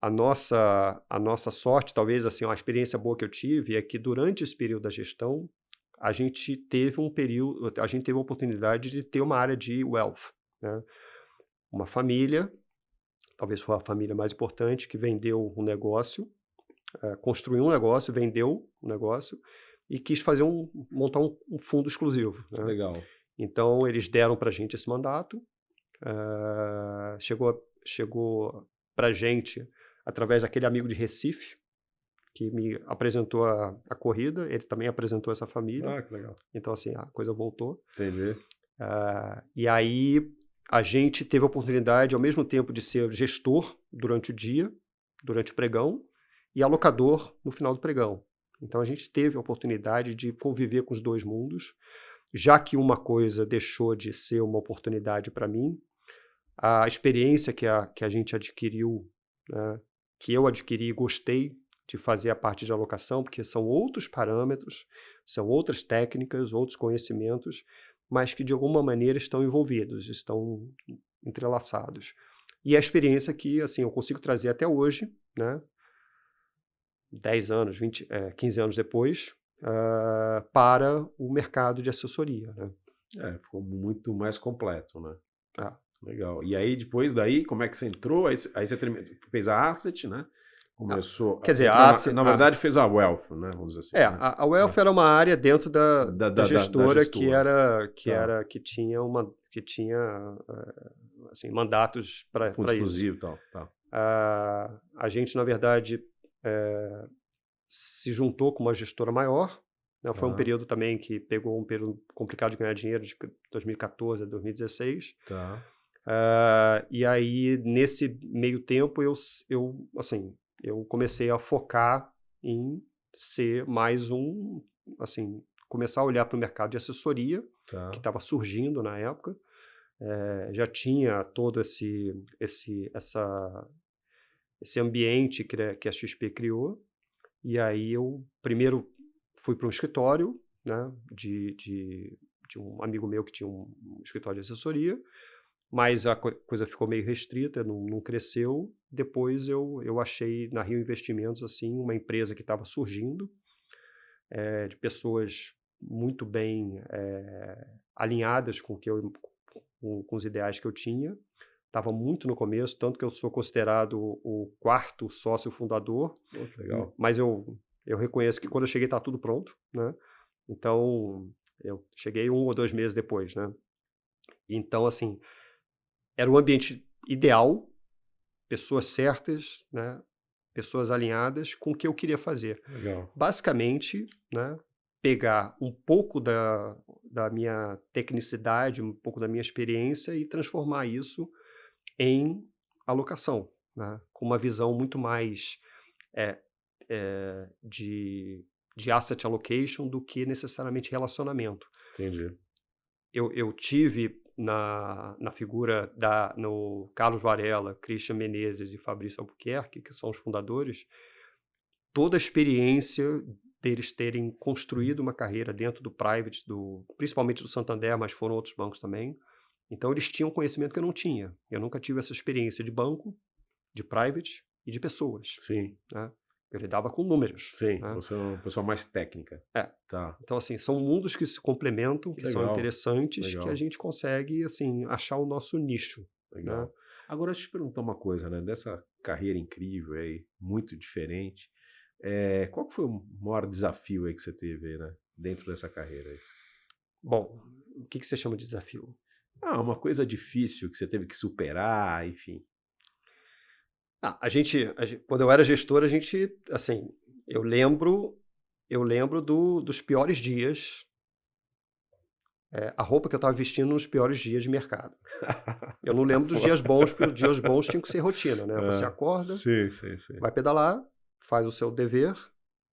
A nossa sorte, talvez, assim, uma experiência boa que eu tive é que durante esse período da gestão, a gente teve a oportunidade de ter uma área de wealth, né? Uma família, talvez foi a família mais importante, que vendeu um negócio, construiu um negócio, vendeu um negócio e quis montar um fundo exclusivo, né? Legal. Então, eles deram para a gente esse mandato, chegou para a gente através daquele amigo de Recife, que me apresentou a corrida, ele também apresentou essa família, Que legal. então assim, a coisa voltou. Entendi. E aí a gente teve a oportunidade, ao mesmo tempo, de ser gestor durante o dia, durante o pregão, e alocador no final do pregão. Então a gente teve a oportunidade de conviver com os dois mundos, já que uma coisa deixou de ser uma oportunidade para mim, a experiência que a gente adquiriu, né, que eu adquiri e gostei de fazer a parte de alocação, porque são outros parâmetros, são outras técnicas, outros conhecimentos, mas que de alguma maneira estão envolvidos, estão entrelaçados. E a experiência que, assim, eu consigo trazer até hoje, né, 10 anos, 15 anos depois, para o mercado de assessoria, né? Ficou muito mais completo, né? Ah. Legal. E aí, depois daí, como é que você entrou? Aí você fez a Asset, né? Começou. Quer dizer, na verdade, fez a Wealth, né? Vamos dizer assim. Né? A Wealth era uma área dentro da gestora, que tinha assim, mandatos para isso. Fundo exclusivo e tal. A gente, na verdade, se juntou com uma gestora maior. Né? Foi um período também que pegou um período complicado de ganhar dinheiro, de 2014 a 2016. Tá. E aí, nesse meio tempo, eu comecei a focar em ser mais começar a olhar para o mercado de assessoria, que estava surgindo na época. Já tinha todo esse ambiente que a XP criou. E aí eu primeiro fui para um escritório, né, de um amigo meu que tinha um escritório de assessoria, mas a coisa ficou meio restrita, não cresceu. Depois eu achei na Rio Investimentos assim, uma empresa que estava surgindo, de pessoas muito bem alinhadas com os ideais que eu tinha. Estava muito no começo, tanto que eu sou considerado o 4º sócio fundador. Legal. Mas eu reconheço que quando eu cheguei está tudo pronto, né? Então, eu cheguei 1 ou 2 meses depois, né? Então, assim, era um ambiente ideal, pessoas certas, né? Pessoas alinhadas com o que eu queria fazer. Legal. Basicamente, né, pegar um pouco da minha tecnicidade, um pouco da minha experiência e transformar isso em alocação, né, com uma visão muito mais de asset allocation do que necessariamente relacionamento. Entendi. Eu tive na figura no Carlos Varela, Christian Menezes e Fabrício Albuquerque, que são os fundadores, toda a experiência deles terem construído uma carreira dentro do private, principalmente do Santander, mas foram outros bancos também. Então, eles tinham conhecimento que eu não tinha. Eu nunca tive essa experiência de banco, de private e de pessoas. Sim. Né? Eu lidava com números. Sim, né? você é uma pessoa mais técnica. Tá. Então, assim, são mundos que se complementam, que são interessantes, Legal. que a gente consegue, assim, achar o nosso nicho. Legal. Né? Agora, deixa eu te perguntar uma coisa, né? Dessa carreira incrível aí, muito diferente, qual que foi o maior desafio aí que você teve aí, né? Dentro dessa carreira aí? Bom, o que você chama de desafio? Ah, uma coisa difícil que você teve que superar, enfim. Quando eu era gestor, a gente, assim, eu lembro, dos piores dias, a roupa que eu estava vestindo nos piores dias de mercado. Eu não lembro dos dias bons, porque os dias bons tinham que ser rotina, né? Você acorda, Sim, sim, sim. vai pedalar, faz o seu dever,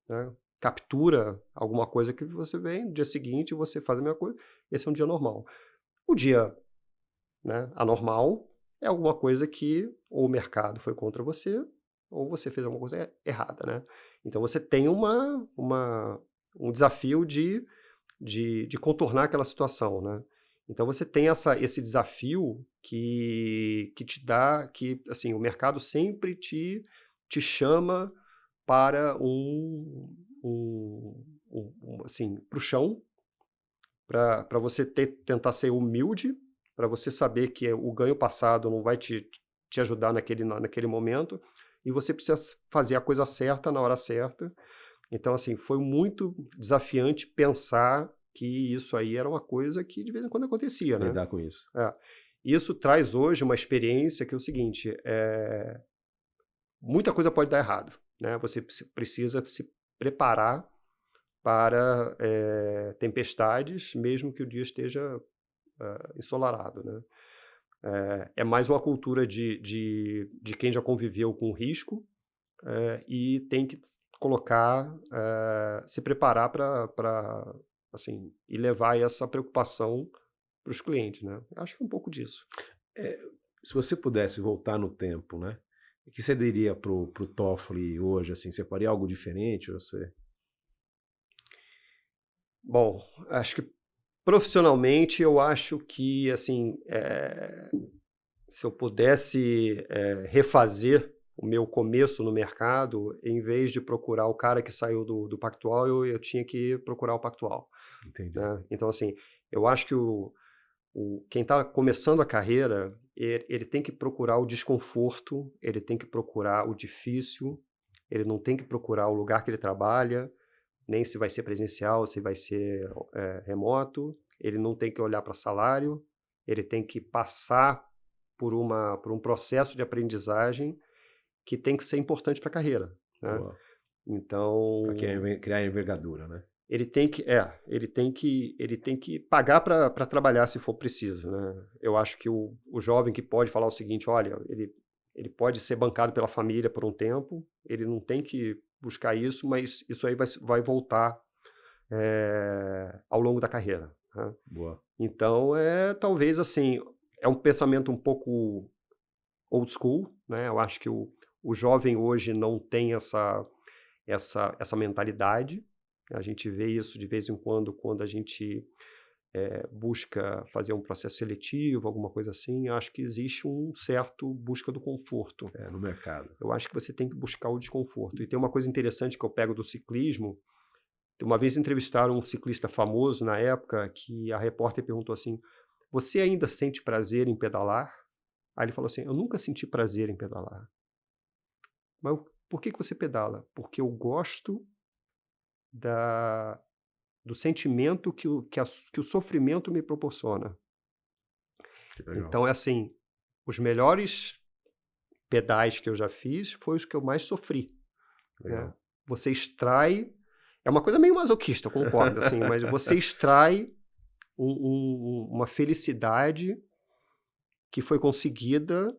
né? Captura alguma coisa que você vem, no dia seguinte você faz a mesma coisa. Esse é um dia normal. O dia, né, anormal é alguma coisa que ou o mercado foi contra você, ou você fez alguma coisa errada, né? Então você tem um desafio de contornar aquela situação, né? Então você tem esse desafio que te dá, que assim, o mercado sempre te chama para assim, para o chão, para você tentar ser humilde, para você saber que o ganho passado não vai te ajudar naquele momento, e você precisa fazer a coisa certa na hora certa. Então, assim, foi muito desafiante pensar que isso aí era uma coisa que de vez em quando acontecia, né? Lidar com isso. É. Isso traz hoje uma experiência que é o seguinte, muita coisa pode dar errado, né? Você precisa se preparar para tempestades, mesmo que o dia esteja ensolarado, né? É mais uma cultura de quem já conviveu com o risco, e tem que colocar, se preparar para assim, e levar essa preocupação para os clientes, né? Acho que é um pouco disso. Eh, Se você pudesse voltar no tempo, né? O que você diria pro Toffoli hoje, assim? Você faria algo diferente? Ou você... Bom, acho que profissionalmente eu acho que, assim, se eu pudesse, refazer o meu começo no mercado, em vez de procurar o cara que saiu do Pactual, eu tinha que procurar o Pactual, Entendi. né? Então, assim, eu acho que quem está começando a carreira, ele tem que procurar o desconforto, ele tem que procurar o difícil, ele não tem que procurar o lugar que ele trabalha, nem se vai ser presencial, se vai ser remoto, ele não tem que olhar para salário, ele tem que passar por um processo de aprendizagem que tem que ser importante para a carreira, né? Boa. Para Então, criar envergadura, né? ele tem que pagar para trabalhar se for preciso, né? Eu acho que o jovem que pode falar o seguinte, olha, ele pode ser bancado pela família por um tempo, ele não tem que buscar isso, mas isso aí vai voltar ao longo da carreira, né? Boa. Então, talvez assim, é um pensamento um pouco old school, né? Eu acho que o jovem hoje não tem essa mentalidade. A gente vê isso de vez em quando a gente busca fazer um processo seletivo, alguma coisa assim. Eu acho que existe um certo busca do conforto. No mercado. Eu acho que você tem que buscar o desconforto. E tem uma coisa interessante que eu pego do ciclismo. Uma vez entrevistaram um ciclista famoso na época que a repórter perguntou assim, você ainda sente prazer em pedalar? Aí ele falou assim, eu nunca senti prazer em pedalar. Mas por que você pedala? Porque eu gosto do sentimento que o sofrimento me proporciona. Que legal. Então, é assim, os melhores pedais que eu já fiz foi os que eu mais sofri, né? Legal. Você extrai, é uma coisa meio masoquista, eu concordo, assim, mas você extrai uma felicidade que foi conseguida,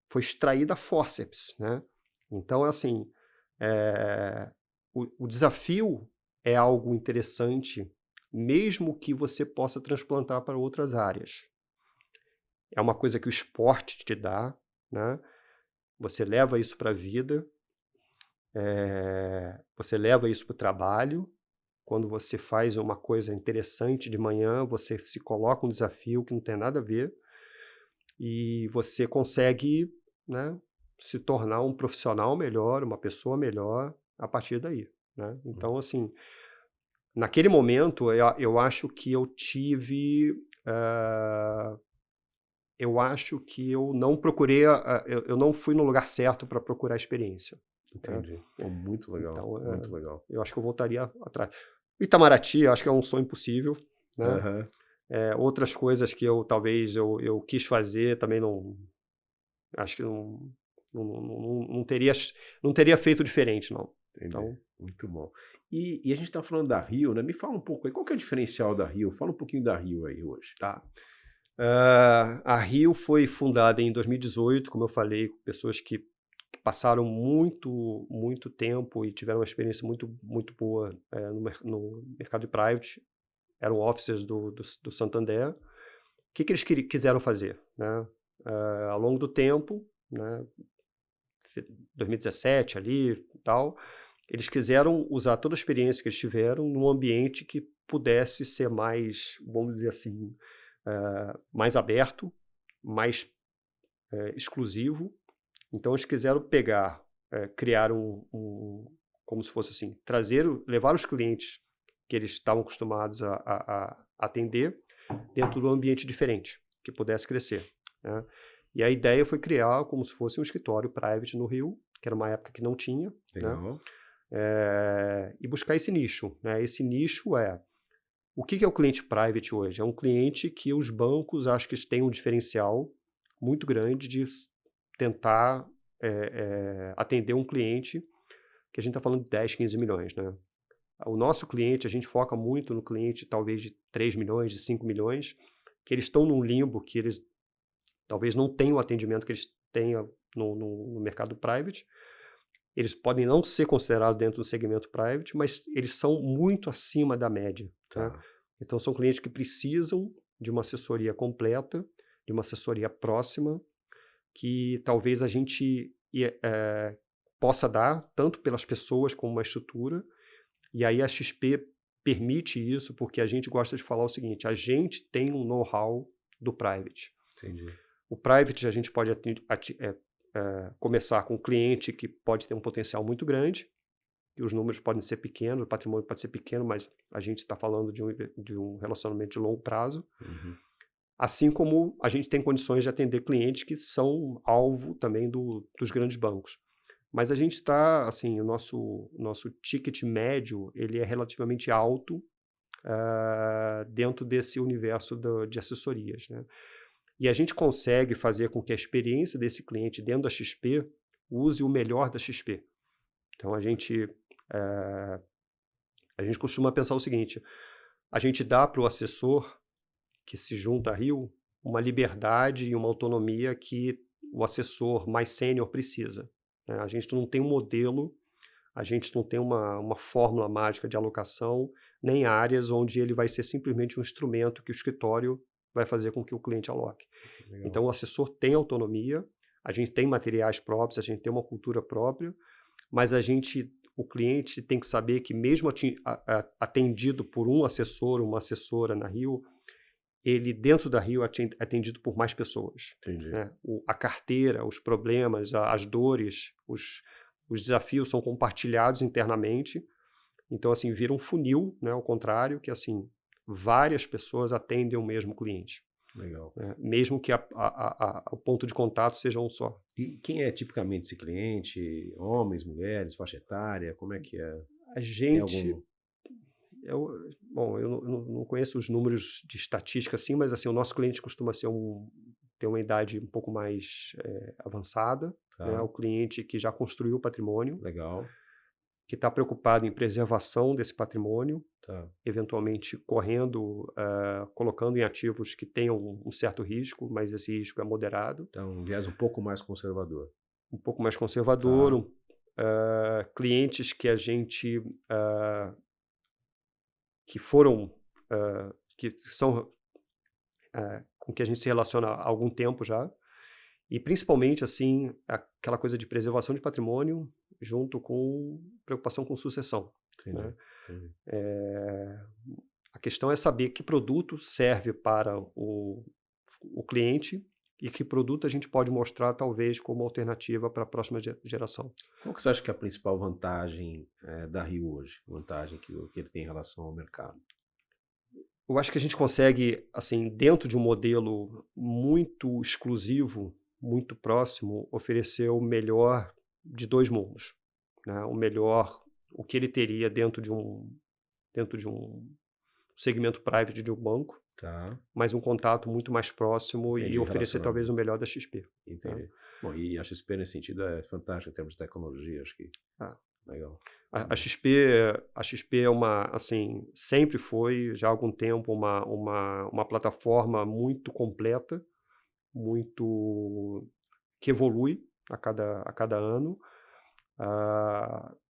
foi extraída a fórceps, né? Então, assim, o desafio é algo interessante, mesmo que você possa transplantar para outras áreas. É uma coisa que o esporte te dá, né? Você leva isso para a vida, você leva isso para o trabalho. Quando você faz uma coisa interessante de manhã, você se coloca um desafio que não tem nada a ver e você consegue, né, se tornar um profissional melhor, uma pessoa melhor a partir daí, né? Então, assim, naquele momento, eu acho que eu tive eu acho que eu não procurei, eu não fui no lugar certo para procurar experiência. Né? Entendi. Pô, muito legal, Então, muito legal. eu acho que eu voltaria atrás. Itamaraty, eu acho que é um sonho impossível, né? Aham. Outras coisas que talvez eu quis fazer também não, acho que não teria feito diferente, não. Entendi. Então, Muito bom. E a gente está falando da Rio, né? Me fala um pouco aí, qual que é o diferencial da Rio? Fala um pouquinho da Rio aí hoje. tá. A Rio foi fundada em 2018, como eu falei, com pessoas que passaram muito, muito tempo e tiveram uma experiência muito, muito boa no mercado de private. Eram officers do Santander. O que eles quiseram fazer? Né? Ao longo do tempo, né, 2017 ali e tal, eles quiseram usar toda a experiência que eles tiveram num ambiente que pudesse ser mais, vamos dizer assim, mais aberto, mais exclusivo. Então eles quiseram criar como se fosse assim, levar os clientes que eles estavam acostumados a atender dentro de um ambiente diferente, que pudesse crescer. Né? E a ideia foi criar como se fosse um escritório private no Rio, que era uma época que não tinha, Legal. né? E buscar esse nicho. Né? Esse nicho o que é o cliente private hoje? É um cliente que os bancos acham que têm um diferencial muito grande de tentar atender um cliente que a gente está falando de 10, 15 milhões. Né? O nosso cliente, a gente foca muito no cliente talvez de 3 milhões, de 5 milhões, que eles estão num limbo que eles talvez não tenham o atendimento que eles tenham no mercado private. Eles podem não ser considerados dentro do segmento private, mas eles são muito acima da média. Tá. Né? Então, são clientes que precisam de uma assessoria completa, de uma assessoria próxima, que talvez a gente possa dar, tanto pelas pessoas como uma estrutura. E aí a XP permite isso, porque a gente gosta de falar o seguinte, a gente tem um know-how do private. Entendi. O private a gente pode começar com um cliente que pode ter um potencial muito grande, e os números podem ser pequenos, o patrimônio pode ser pequeno, mas a gente está falando de um relacionamento de longo prazo. Uhum. Assim como a gente tem condições de atender clientes que são alvo também dos grandes bancos. Mas a gente está, assim, o nosso ticket médio, ele é relativamente alto dentro desse universo de assessorias. Né? E a gente consegue fazer com que a experiência desse cliente dentro da XP use o melhor da XP. Então, a gente costuma pensar o seguinte, a gente dá para o assessor que se junta a Rio uma liberdade e uma autonomia que o assessor mais sênior precisa. Né? A gente não tem um modelo, a gente não tem uma fórmula mágica de alocação, nem áreas onde ele vai ser simplesmente um instrumento que o escritório vai fazer com que o cliente aloque. Legal. Então, o assessor tem autonomia, a gente tem materiais próprios, a gente tem uma cultura própria, mas o cliente tem que saber que mesmo atendido por um assessor, uma assessora na Rio, ele dentro da Rio é atendido por mais pessoas. Entendi. Né? A carteira, os problemas, as dores, os desafios são compartilhados internamente. Então, assim, vira um funil, né? Ao contrário, que assim, várias pessoas atendem o mesmo cliente. Legal. Né? Mesmo que o ponto de contato seja um só. E quem é tipicamente esse cliente? Homens, mulheres, faixa etária? Como é que é? A Tem gente... algum... Bom, eu não conheço os números de estatística assim, mas assim, o nosso cliente costuma ter uma idade um pouco mais avançada, Tá. né? O cliente que já construiu o patrimônio, Legal. que está preocupado em preservação desse patrimônio, Tá. eventualmente colocando em ativos que tenham um certo risco, mas esse risco é moderado. Então, um viés um pouco mais conservador. Um pouco mais conservador, Tá. clientes que a gente que foram que são com que a gente se relaciona há algum tempo já, e principalmente assim aquela coisa de preservação de patrimônio junto com preocupação com sucessão. Entendi. Né? Entendi. A questão é saber que produto serve para o cliente e que produto a gente pode mostrar talvez como alternativa para a próxima geração. Qual que você acha que é a principal vantagem da Rio hoje? Vantagem que ele tem em relação ao mercado? Eu acho que a gente consegue, assim, dentro de um modelo muito exclusivo, muito próximo, oferecer o melhor de 2 mundos, né, o melhor, o que ele teria dentro de um segmento private de um banco, Tá, mas um contato muito mais próximo e entendi, oferecer talvez o relacionamento. melhor da XP, né. Entendi. Bom, e a XP nesse sentido é fantástica em termos de tecnologia, acho que Ah, legal. a Uhum. XP é uma, assim, sempre foi, já há algum tempo, uma plataforma muito completa, muito que evolui a cada ano.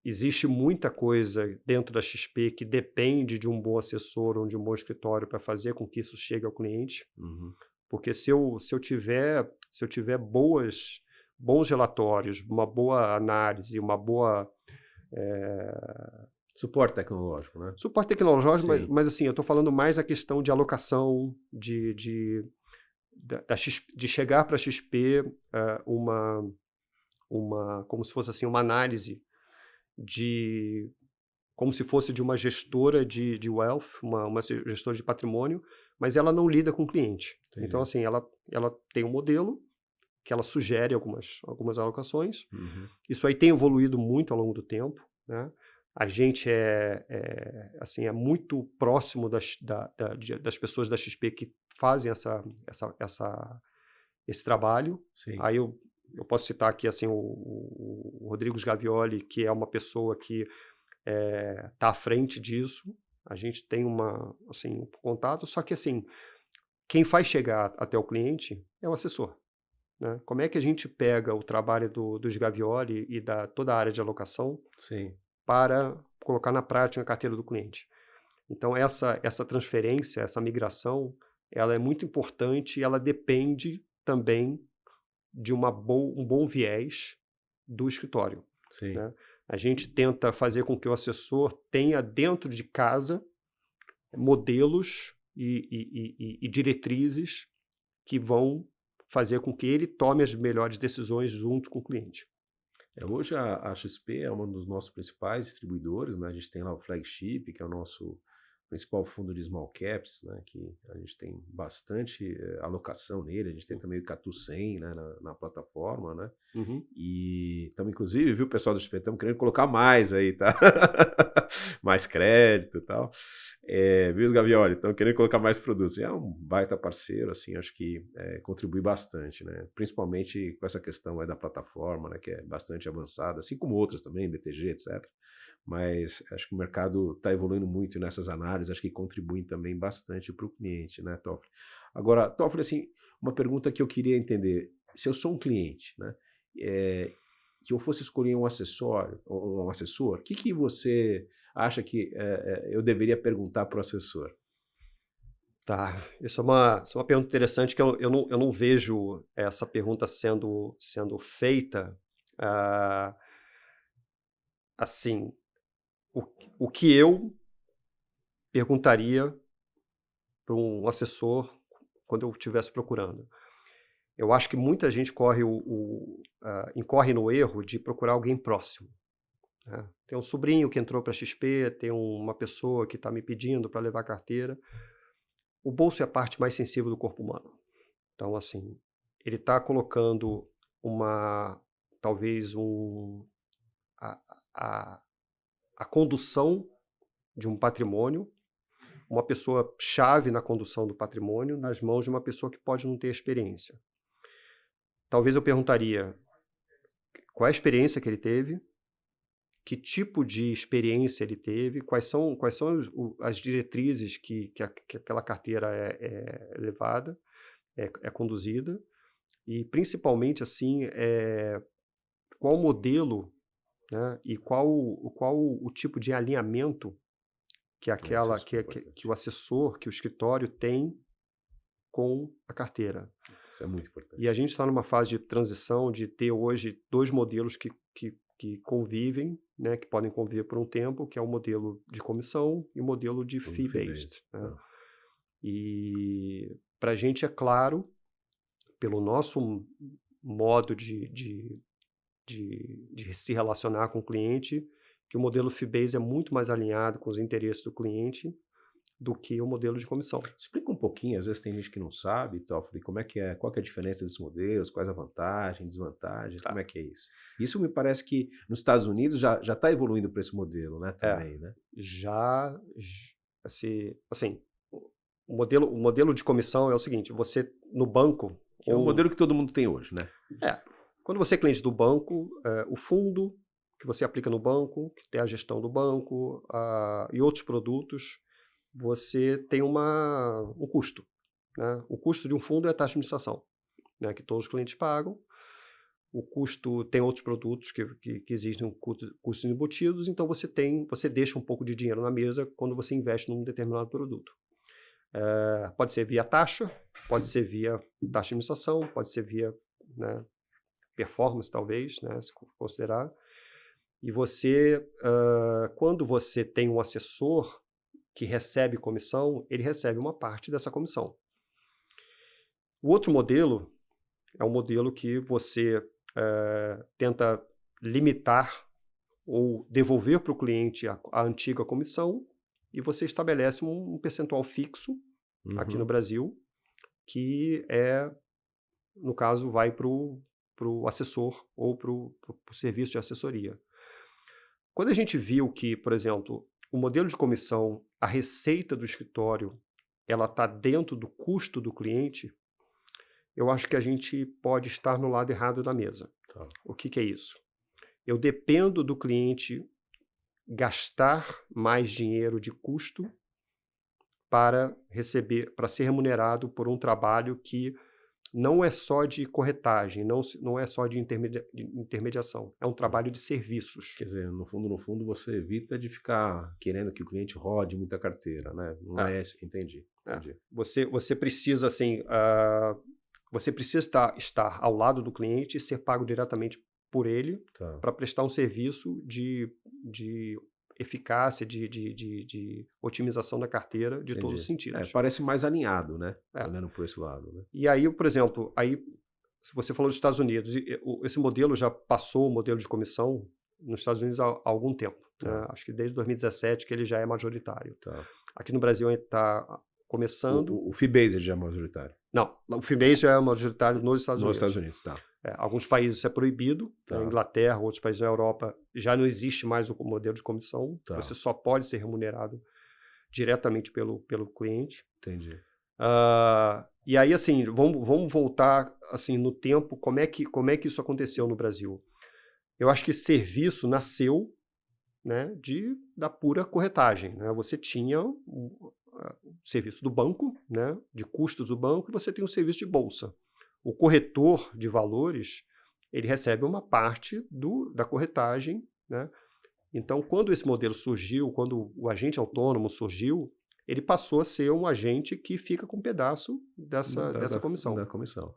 Existe muita coisa dentro da XP que depende de um bom assessor ou de um bom escritório para fazer com que isso chegue ao cliente, Uhum. porque se eu tiver bons relatórios, uma boa análise, uma boa Suporte tecnológico, né? suporte tecnológico, Sim. mas assim, eu estou falando mais a questão de alocação, de chegar para a XP como se fosse assim, uma análise de como se fosse de uma gestora de wealth, uma gestora de patrimônio, mas ela não lida com o cliente. Então, Entendi. assim, ela tem um modelo que ela sugere algumas alocações. Uhum. Isso aí tem evoluído muito ao longo do tempo, né? A gente assim, é muito próximo das pessoas da XP que fazem esse trabalho. Sim. Aí eu posso citar aqui assim, o Rodrigo Gavioli, que é uma pessoa que está à frente disso. A gente tem assim, um contato, só que assim, quem faz chegar até o cliente é o assessor, né? Como é que a gente pega o trabalho dos Gavioli e toda a área de alocação Sim. para colocar na prática a carteira do cliente? Então essa transferência, essa migração, ela é muito importante e ela depende também de um bom viés do escritório, Sim. né? A gente tenta fazer com que o assessor tenha dentro de casa modelos e diretrizes que vão fazer com que ele tome as melhores decisões junto com o cliente. Hoje a XP é um dos nossos principais distribuidores, né? A gente tem lá o Flagship, que é o nosso principal fundo de small caps, né? Que a gente tem bastante alocação nele. A gente tem também o Catu 100, né? Na plataforma, né? Uhum. E estamos, inclusive, viu, pessoal do XP, estamos querendo colocar mais aí, tá? Mais crédito e tal. Viu, os Gavioli? Estão querendo colocar mais produtos. E é um baita parceiro, assim, acho que contribui bastante, né? Principalmente com essa questão aí da plataforma, né? Que é bastante avançada, assim como outras também, BTG, etc. Mas acho que o mercado está evoluindo muito nessas análises, acho que contribuem também bastante para o cliente, né, Toffoli? Agora, Toffoli, assim, uma pergunta que eu queria entender. Se eu sou um cliente, né? Que eu fosse escolher um assessor, o que você acha que eu deveria perguntar para o assessor? Tá, isso é uma pergunta interessante que eu não vejo essa pergunta sendo feita, ah, assim, o o que eu perguntaria para um assessor quando eu estivesse procurando. Eu acho que muita gente incorre no erro de procurar alguém próximo, né. Tem um sobrinho que entrou para a XP, tem uma pessoa que está me pedindo para levar carteira. O bolso é a parte mais sensível do corpo humano. Então, assim, ele está colocando uma talvez a a a condução de um patrimônio, uma pessoa chave na condução do patrimônio, nas mãos de uma pessoa que pode não ter experiência. Talvez eu perguntaria qual é a experiência que ele teve, que tipo de experiência ele teve, quais são as diretrizes que aquela carteira é levada, é conduzida, e principalmente, assim, qual o modelo, né, e qual o tipo de alinhamento que Isso é aquela super que importante. o assessor, que o escritório tem com a carteira. Isso é muito E a importante. gente está numa fase de transição de ter hoje 2 modelos que convivem, né, que podem conviver por um tempo, que é o modelo de comissão e o modelo de O fee-based. fee-based, né. Tá. E para a gente é claro, pelo nosso modo de se relacionar com o cliente, que o modelo fee-based é muito mais alinhado com os interesses do cliente do que o modelo de comissão. Explica um pouquinho, às vezes tem gente que não sabe, Toffoli, como é que é, qual que é a diferença desses modelos, quais a vantagem, desvantagem, como é que é isso? Isso me parece que nos Estados Unidos já está evoluindo para esse modelo, né, também, né? Já, assim, o modelo de comissão é o seguinte, você no banco... Que é o modelo que todo mundo tem hoje, né? Quando você é cliente do banco, o fundo que você aplica no banco, que tem a gestão do banco e outros produtos, você tem um custo. Né? O custo de um fundo é a taxa de administração, né, que todos os clientes pagam. O custo tem outros produtos que existem custos embutidos, então você deixa um pouco de dinheiro na mesa quando você investe num determinado produto. Pode ser via taxa, pode ser via taxa de administração, pode ser via, né, performance, talvez, né, se considerar. E você, quando você tem um assessor que recebe comissão, ele recebe uma parte dessa comissão. O outro modelo é um modelo que você tenta limitar ou devolver para o cliente a antiga comissão e você estabelece um percentual fixo aqui no Brasil, que no caso, vai para o assessor ou para o serviço de assessoria. Quando a gente viu que, por exemplo, o modelo de comissão, a receita do escritório, ela está dentro do custo do cliente, eu acho que a gente pode estar no lado errado da mesa. Tá. O que é isso? Eu dependo do cliente gastar mais dinheiro de custo para ser remunerado por um trabalho que não é só de corretagem, não é só de intermediação, é um trabalho de serviços. Quer dizer, no fundo, você evita de ficar querendo que o cliente rode muita carteira, né? Não é esse, entendi. Você precisa, assim, você precisa estar ao lado do cliente e ser pago diretamente por ele para prestar um serviço de eficácia, de otimização da carteira de todos os sentidos. Parece mais alinhado, né? Olhando por esse lado. Né? E aí, por exemplo, se você falou dos Estados Unidos, esse modelo já passou o modelo de comissão nos Estados Unidos há algum tempo. Né? Acho que desde 2017 que ele já é majoritário. Aqui no Brasil está começando... O Fee-Based já é majoritário? Não, o Fee-Based já é majoritário nos Estados Unidos. Nos Estados Unidos, tá. Alguns países isso é proibido, na Inglaterra, outros países da Europa, já não existe mais o modelo de comissão, você só pode ser remunerado diretamente pelo cliente. Entendi. E aí, assim, vamos voltar assim, no tempo, como é que isso aconteceu no Brasil? Eu acho que serviço nasceu, né, da pura corretagem. Né? Você tinha o serviço do banco, né, de custos do banco, e você tem o serviço de bolsa. O corretor de valores, ele recebe uma parte da corretagem, né? Então, quando esse modelo surgiu, quando o agente autônomo surgiu, ele passou a ser um agente que fica com um pedaço dessa comissão. Da comissão.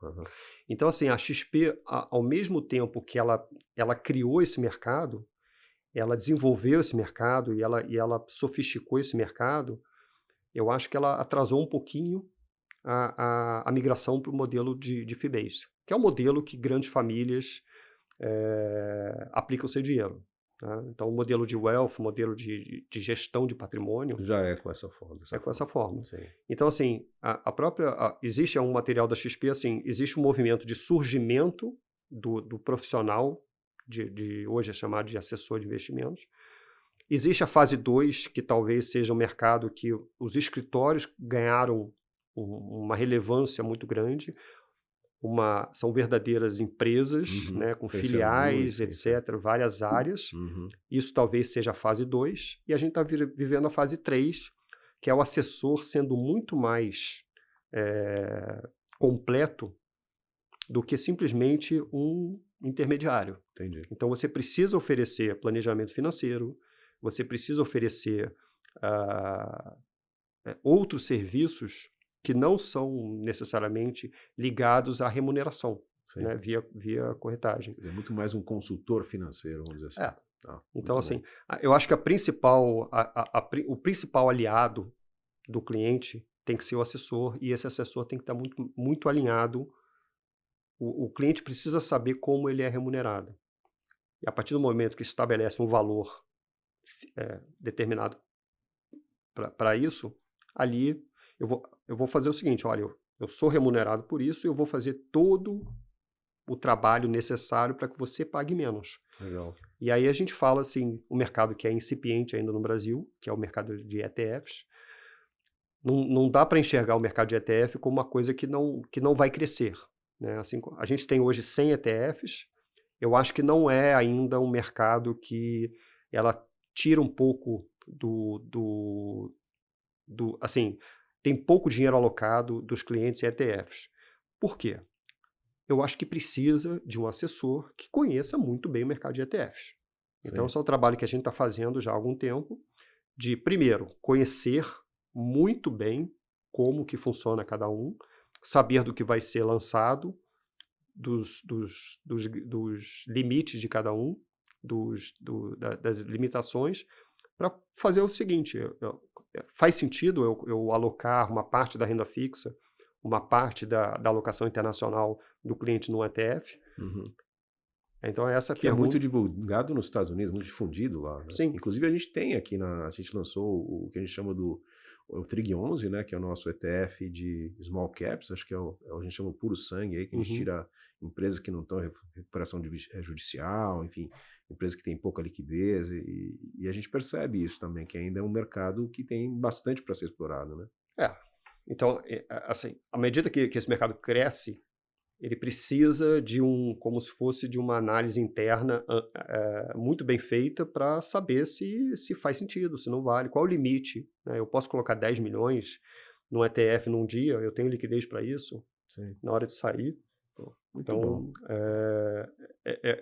Então, assim, a XP, ao mesmo tempo que ela criou esse mercado, ela desenvolveu esse mercado e ela sofisticou esse mercado, eu acho que ela atrasou um pouquinho a migração para o modelo de fee-based, que é um modelo que grandes famílias aplicam o seu dinheiro. Tá? Então, o modelo de wealth, o modelo de gestão de patrimônio... Já é com essa forma. Com essa forma. Sim. Então, assim, existe um material da XP, assim, existe um movimento de surgimento do profissional, hoje é chamado de assessor de investimentos. Existe a fase 2, que talvez seja um mercado que os escritórios ganharam uma relevância muito grande, são verdadeiras empresas, né, com filiais, etc., várias áreas. Isso talvez seja a fase 2, e a gente está vivendo a fase 3, que é o assessor sendo muito mais completo do que simplesmente um intermediário. Entendi. Então, você precisa oferecer planejamento financeiro, você precisa oferecer outros serviços que não são necessariamente ligados à remuneração, né, via corretagem. É muito mais um consultor financeiro, vamos dizer assim. Então, assim, eu acho que o principal aliado do cliente tem que ser o assessor, e esse assessor tem que estar muito, muito alinhado. O cliente precisa saber como ele é remunerado. E a partir do momento que estabelece um valor determinado para isso, ali eu vou fazer o seguinte, olha, eu sou remunerado por isso e eu vou fazer todo o trabalho necessário para que você pague menos. Legal. E aí a gente fala assim, o mercado que é incipiente ainda no Brasil, que é o mercado de ETFs, não dá para enxergar o mercado de ETF como uma coisa que não vai crescer, né? Assim, a gente tem hoje 100 ETFs, eu acho que não é ainda um mercado que ela tira um pouco assim, tem pouco dinheiro alocado dos clientes em ETFs. Por quê? Eu acho que precisa de um assessor que conheça muito bem o mercado de ETFs. Então, Sim. esse é o trabalho que a gente está fazendo já há algum tempo, de, primeiro, conhecer muito bem como que funciona cada um, saber do que vai ser lançado, dos limites de cada um, das limitações, para fazer o seguinte, faz sentido eu alocar uma parte da renda fixa, uma parte da alocação internacional do cliente no ETF? Uhum. Então, essa Que é muito pergunta... divulgado nos Estados Unidos, muito difundido lá, né? Sim. Inclusive a gente tem aqui, a gente lançou o que a gente chama o Trig 11, né, que é o nosso ETF de small caps, acho que a gente chama puro sangue aí, que a gente tira empresas que não estão em recuperação judicial, enfim, empresas que têm pouca liquidez, e a gente percebe isso também, que ainda é um mercado que tem bastante para ser explorado, né? Então, assim, à medida que esse mercado cresce, ele precisa de como se fosse de uma análise interna muito bem feita para saber se faz sentido, se não vale, qual o limite, né? Eu posso colocar 10 milhões no ETF num dia, eu tenho liquidez para isso. Sim. Na hora de sair. Muito Então, bom.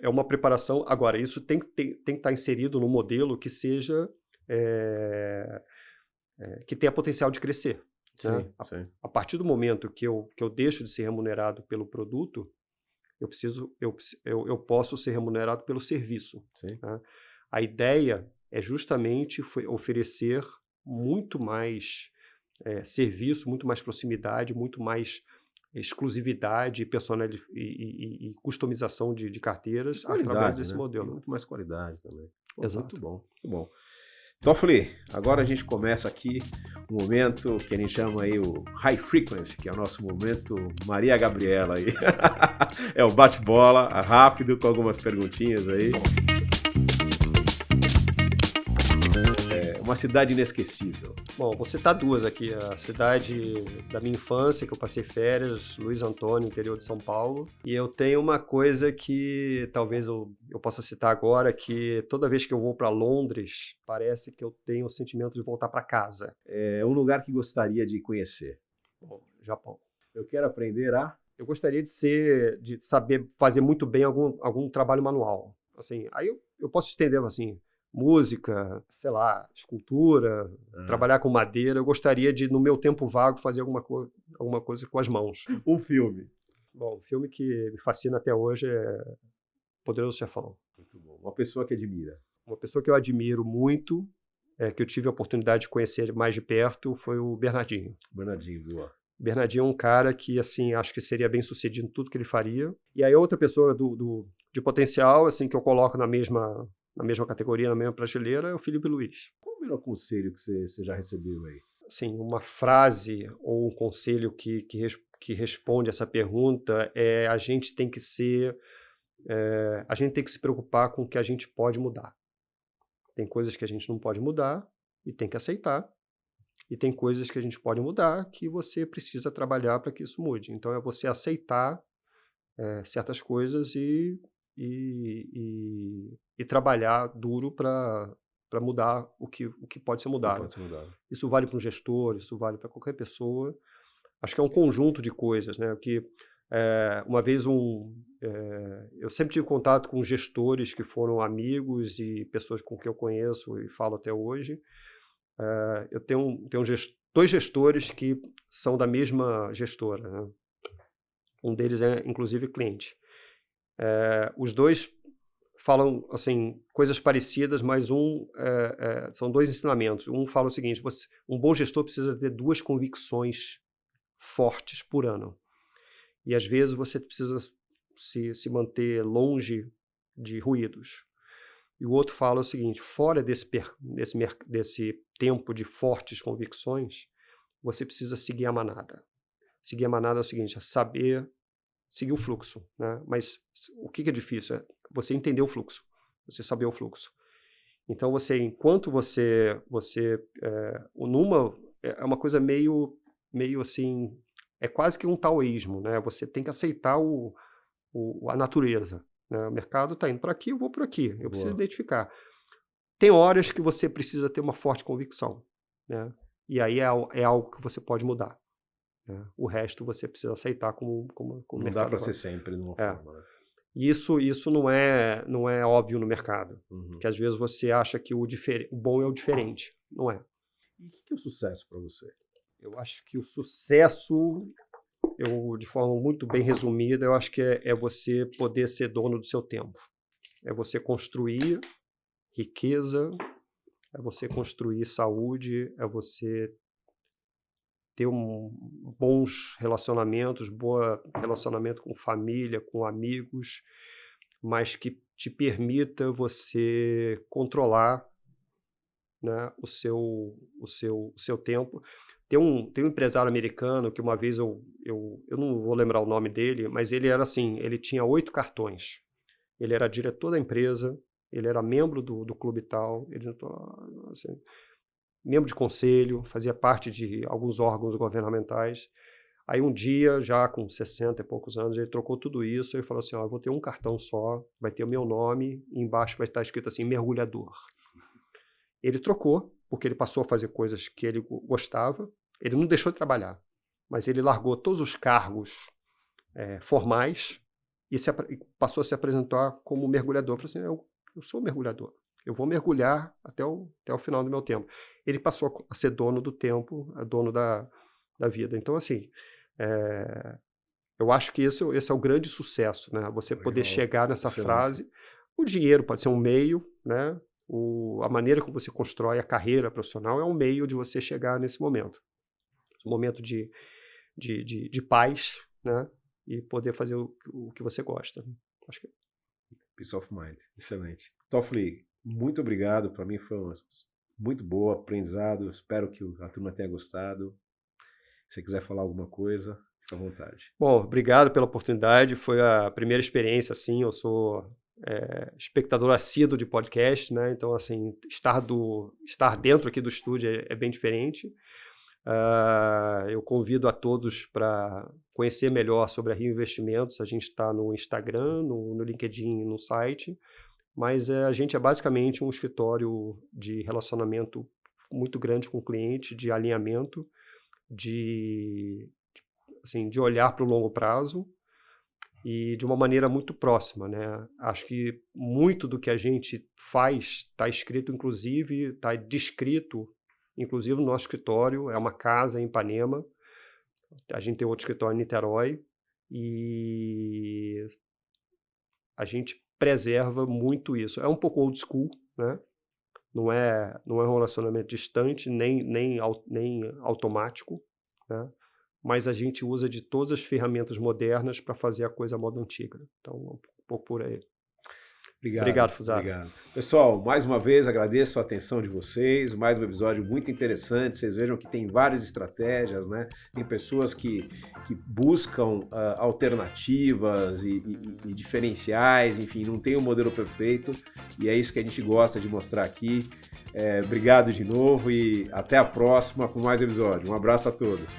é uma preparação. Agora, isso tem que estar inserido num modelo que seja, que tenha potencial de crescer. Sim, Né? sim. A partir do momento que eu deixo de ser remunerado pelo produto, eu posso ser remunerado pelo serviço. Sim. Né? A ideia é justamente oferecer muito mais serviço, muito mais proximidade, muito mais exclusividade e customização de carteiras através Qualidade, desse né? Tem modelo. muito mais qualidade também. Pô, Exato. muito bom, muito bom. Toffoli, agora a gente começa aqui um momento que a gente chama aí o High Frequency, que é o nosso momento Maria Gabriela aí. É o bate-bola, rápido, com algumas perguntinhas aí. Uma cidade inesquecível. Bom, vou citar duas aqui. A cidade da minha infância, que eu passei férias, Luiz Antônio, interior de São Paulo. E eu tenho uma coisa que talvez eu possa citar agora, que toda vez que eu vou para Londres, parece que eu tenho o sentimento de voltar para casa. É um lugar que gostaria de conhecer. Bom, Japão. Eu quero aprender Eu gostaria de saber fazer muito bem algum trabalho manual. Assim, aí eu posso estender assim, música, sei lá, escultura, trabalhar com madeira. Eu gostaria de, no meu tempo vago, fazer alguma coisa com as mãos. Um filme. Bom, o filme que me fascina até hoje é Poderoso Chefão. Muito bom. Uma pessoa que admira. Uma pessoa que eu admiro muito, que eu tive a oportunidade de conhecer mais de perto, foi o Bernardinho. Bernardinho, viu? Bernardinho é um cara que, assim, acho que seria bem sucedido em tudo que ele faria. E aí outra pessoa de potencial, assim, que eu coloco na mesma categoria, na mesma prateleira, é o Felipe Luiz. Qual o melhor conselho que você já recebeu aí? Assim, uma frase ou um conselho que responde essa pergunta é: a gente tem que se preocupar com o que a gente pode mudar. Tem coisas que a gente não pode mudar e tem que aceitar. E tem coisas que a gente pode mudar que você precisa trabalhar para que isso mude. Então, é você aceitar certas coisas e trabalhar duro para mudar o que pode ser mudado. Pode ser mudado. Isso vale para um gestor, isso vale para qualquer pessoa. Acho que é um conjunto de coisas, né? Que uma vez eu sempre tive contato com gestores que foram amigos e pessoas com quem eu conheço e falo até hoje. Eu tenho dois gestores que são da mesma gestora, né? Um deles é, inclusive, cliente. Os dois falam assim, coisas parecidas, mas são dois ensinamentos. Um fala o seguinte: um bom gestor precisa ter 2 convicções fortes por ano. E, às vezes, você precisa se manter longe de ruídos. E o outro fala o seguinte: fora desse tempo de fortes convicções, você precisa seguir a manada. Seguir a manada é o seguinte, é saber seguir o fluxo, né? Mas o que é difícil? É você entender o fluxo, você saber o fluxo. Então, enquanto é uma coisa meio assim, é quase que um taoísmo, né? Você tem que aceitar a natureza, né? O mercado está indo para aqui, eu vou por aqui, eu preciso identificar. Tem horas que você precisa ter uma forte convicção, né? E aí é algo que você pode mudar, né? O resto você precisa aceitar como Não mercado. Não dá para ser sempre de uma forma, né? Isso não é óbvio no mercado, porque às vezes você acha que o bom é o diferente, não é. E o que é o sucesso para você? Eu acho que o sucesso, de forma muito bem resumida, eu acho que é você poder ser dono do seu tempo. É você construir riqueza, é você construir saúde, é você ter bons relacionamentos, relacionamento com família, com amigos, mas que te permita você controlar, né, o seu tempo. Tem um empresário americano que uma vez eu não vou lembrar o nome dele, mas ele era assim, ele tinha 8 cartões. Ele era diretor da empresa, ele era membro do clube tal, ele assim, membro de conselho, fazia parte de alguns órgãos governamentais. Aí um dia, já com 60 e poucos anos, ele trocou tudo isso e falou assim, eu vou ter um cartão só, vai ter o meu nome e embaixo vai estar escrito assim, mergulhador. Ele trocou, porque ele passou a fazer coisas que ele gostava, ele não deixou de trabalhar, mas ele largou todos os cargos formais e passou a se apresentar como mergulhador. Falou assim, eu sou mergulhador, eu vou mergulhar até o final do meu tempo. Ele passou a ser dono do tempo, dono da vida. Então, assim, eu acho que esse é o grande sucesso, né? Você poder chegar nessa frase. O dinheiro pode ser um meio, né? A maneira como você constrói a carreira profissional é um meio de você chegar nesse momento. Um momento de paz, né? E poder fazer o que você gosta. Acho que... Peace of mind. Excelente. Toffoli, muito obrigado. Para mim foi muito boa, aprendizado. Espero que a turma tenha gostado. Se você quiser falar alguma coisa, fica à vontade. Bom, obrigado pela oportunidade. Foi a primeira experiência, assim. Eu sou espectador assíduo de podcast, né? Então, assim, estar dentro aqui do estúdio é bem diferente. Eu convido a todos para conhecer melhor sobre a Rio Investimentos. A gente está no Instagram, no LinkedIn, no site. Mas a gente é basicamente um escritório de relacionamento muito grande com o cliente, de alinhamento, de olhar para o longo prazo e de uma maneira muito próxima, né? Acho que muito do que a gente faz está escrito, inclusive, está descrito, inclusive no nosso escritório, é uma casa em Ipanema, a gente tem outro escritório em Niterói e a gente preserva muito isso. É um pouco old school, né? Não é um relacionamento distante, nem automático, né? Mas a gente usa de todas as ferramentas modernas para fazer a coisa à moda antiga. Então, um pouco por aí. Obrigado, Fusaro. Obrigado. Pessoal, mais uma vez agradeço a atenção de vocês, mais um episódio muito interessante. Vocês vejam que tem várias estratégias, né? Tem pessoas que buscam alternativas e diferenciais, enfim, não tem um modelo perfeito e é isso que a gente gosta de mostrar aqui. Obrigado de novo e até a próxima com mais episódio. Um abraço a todos.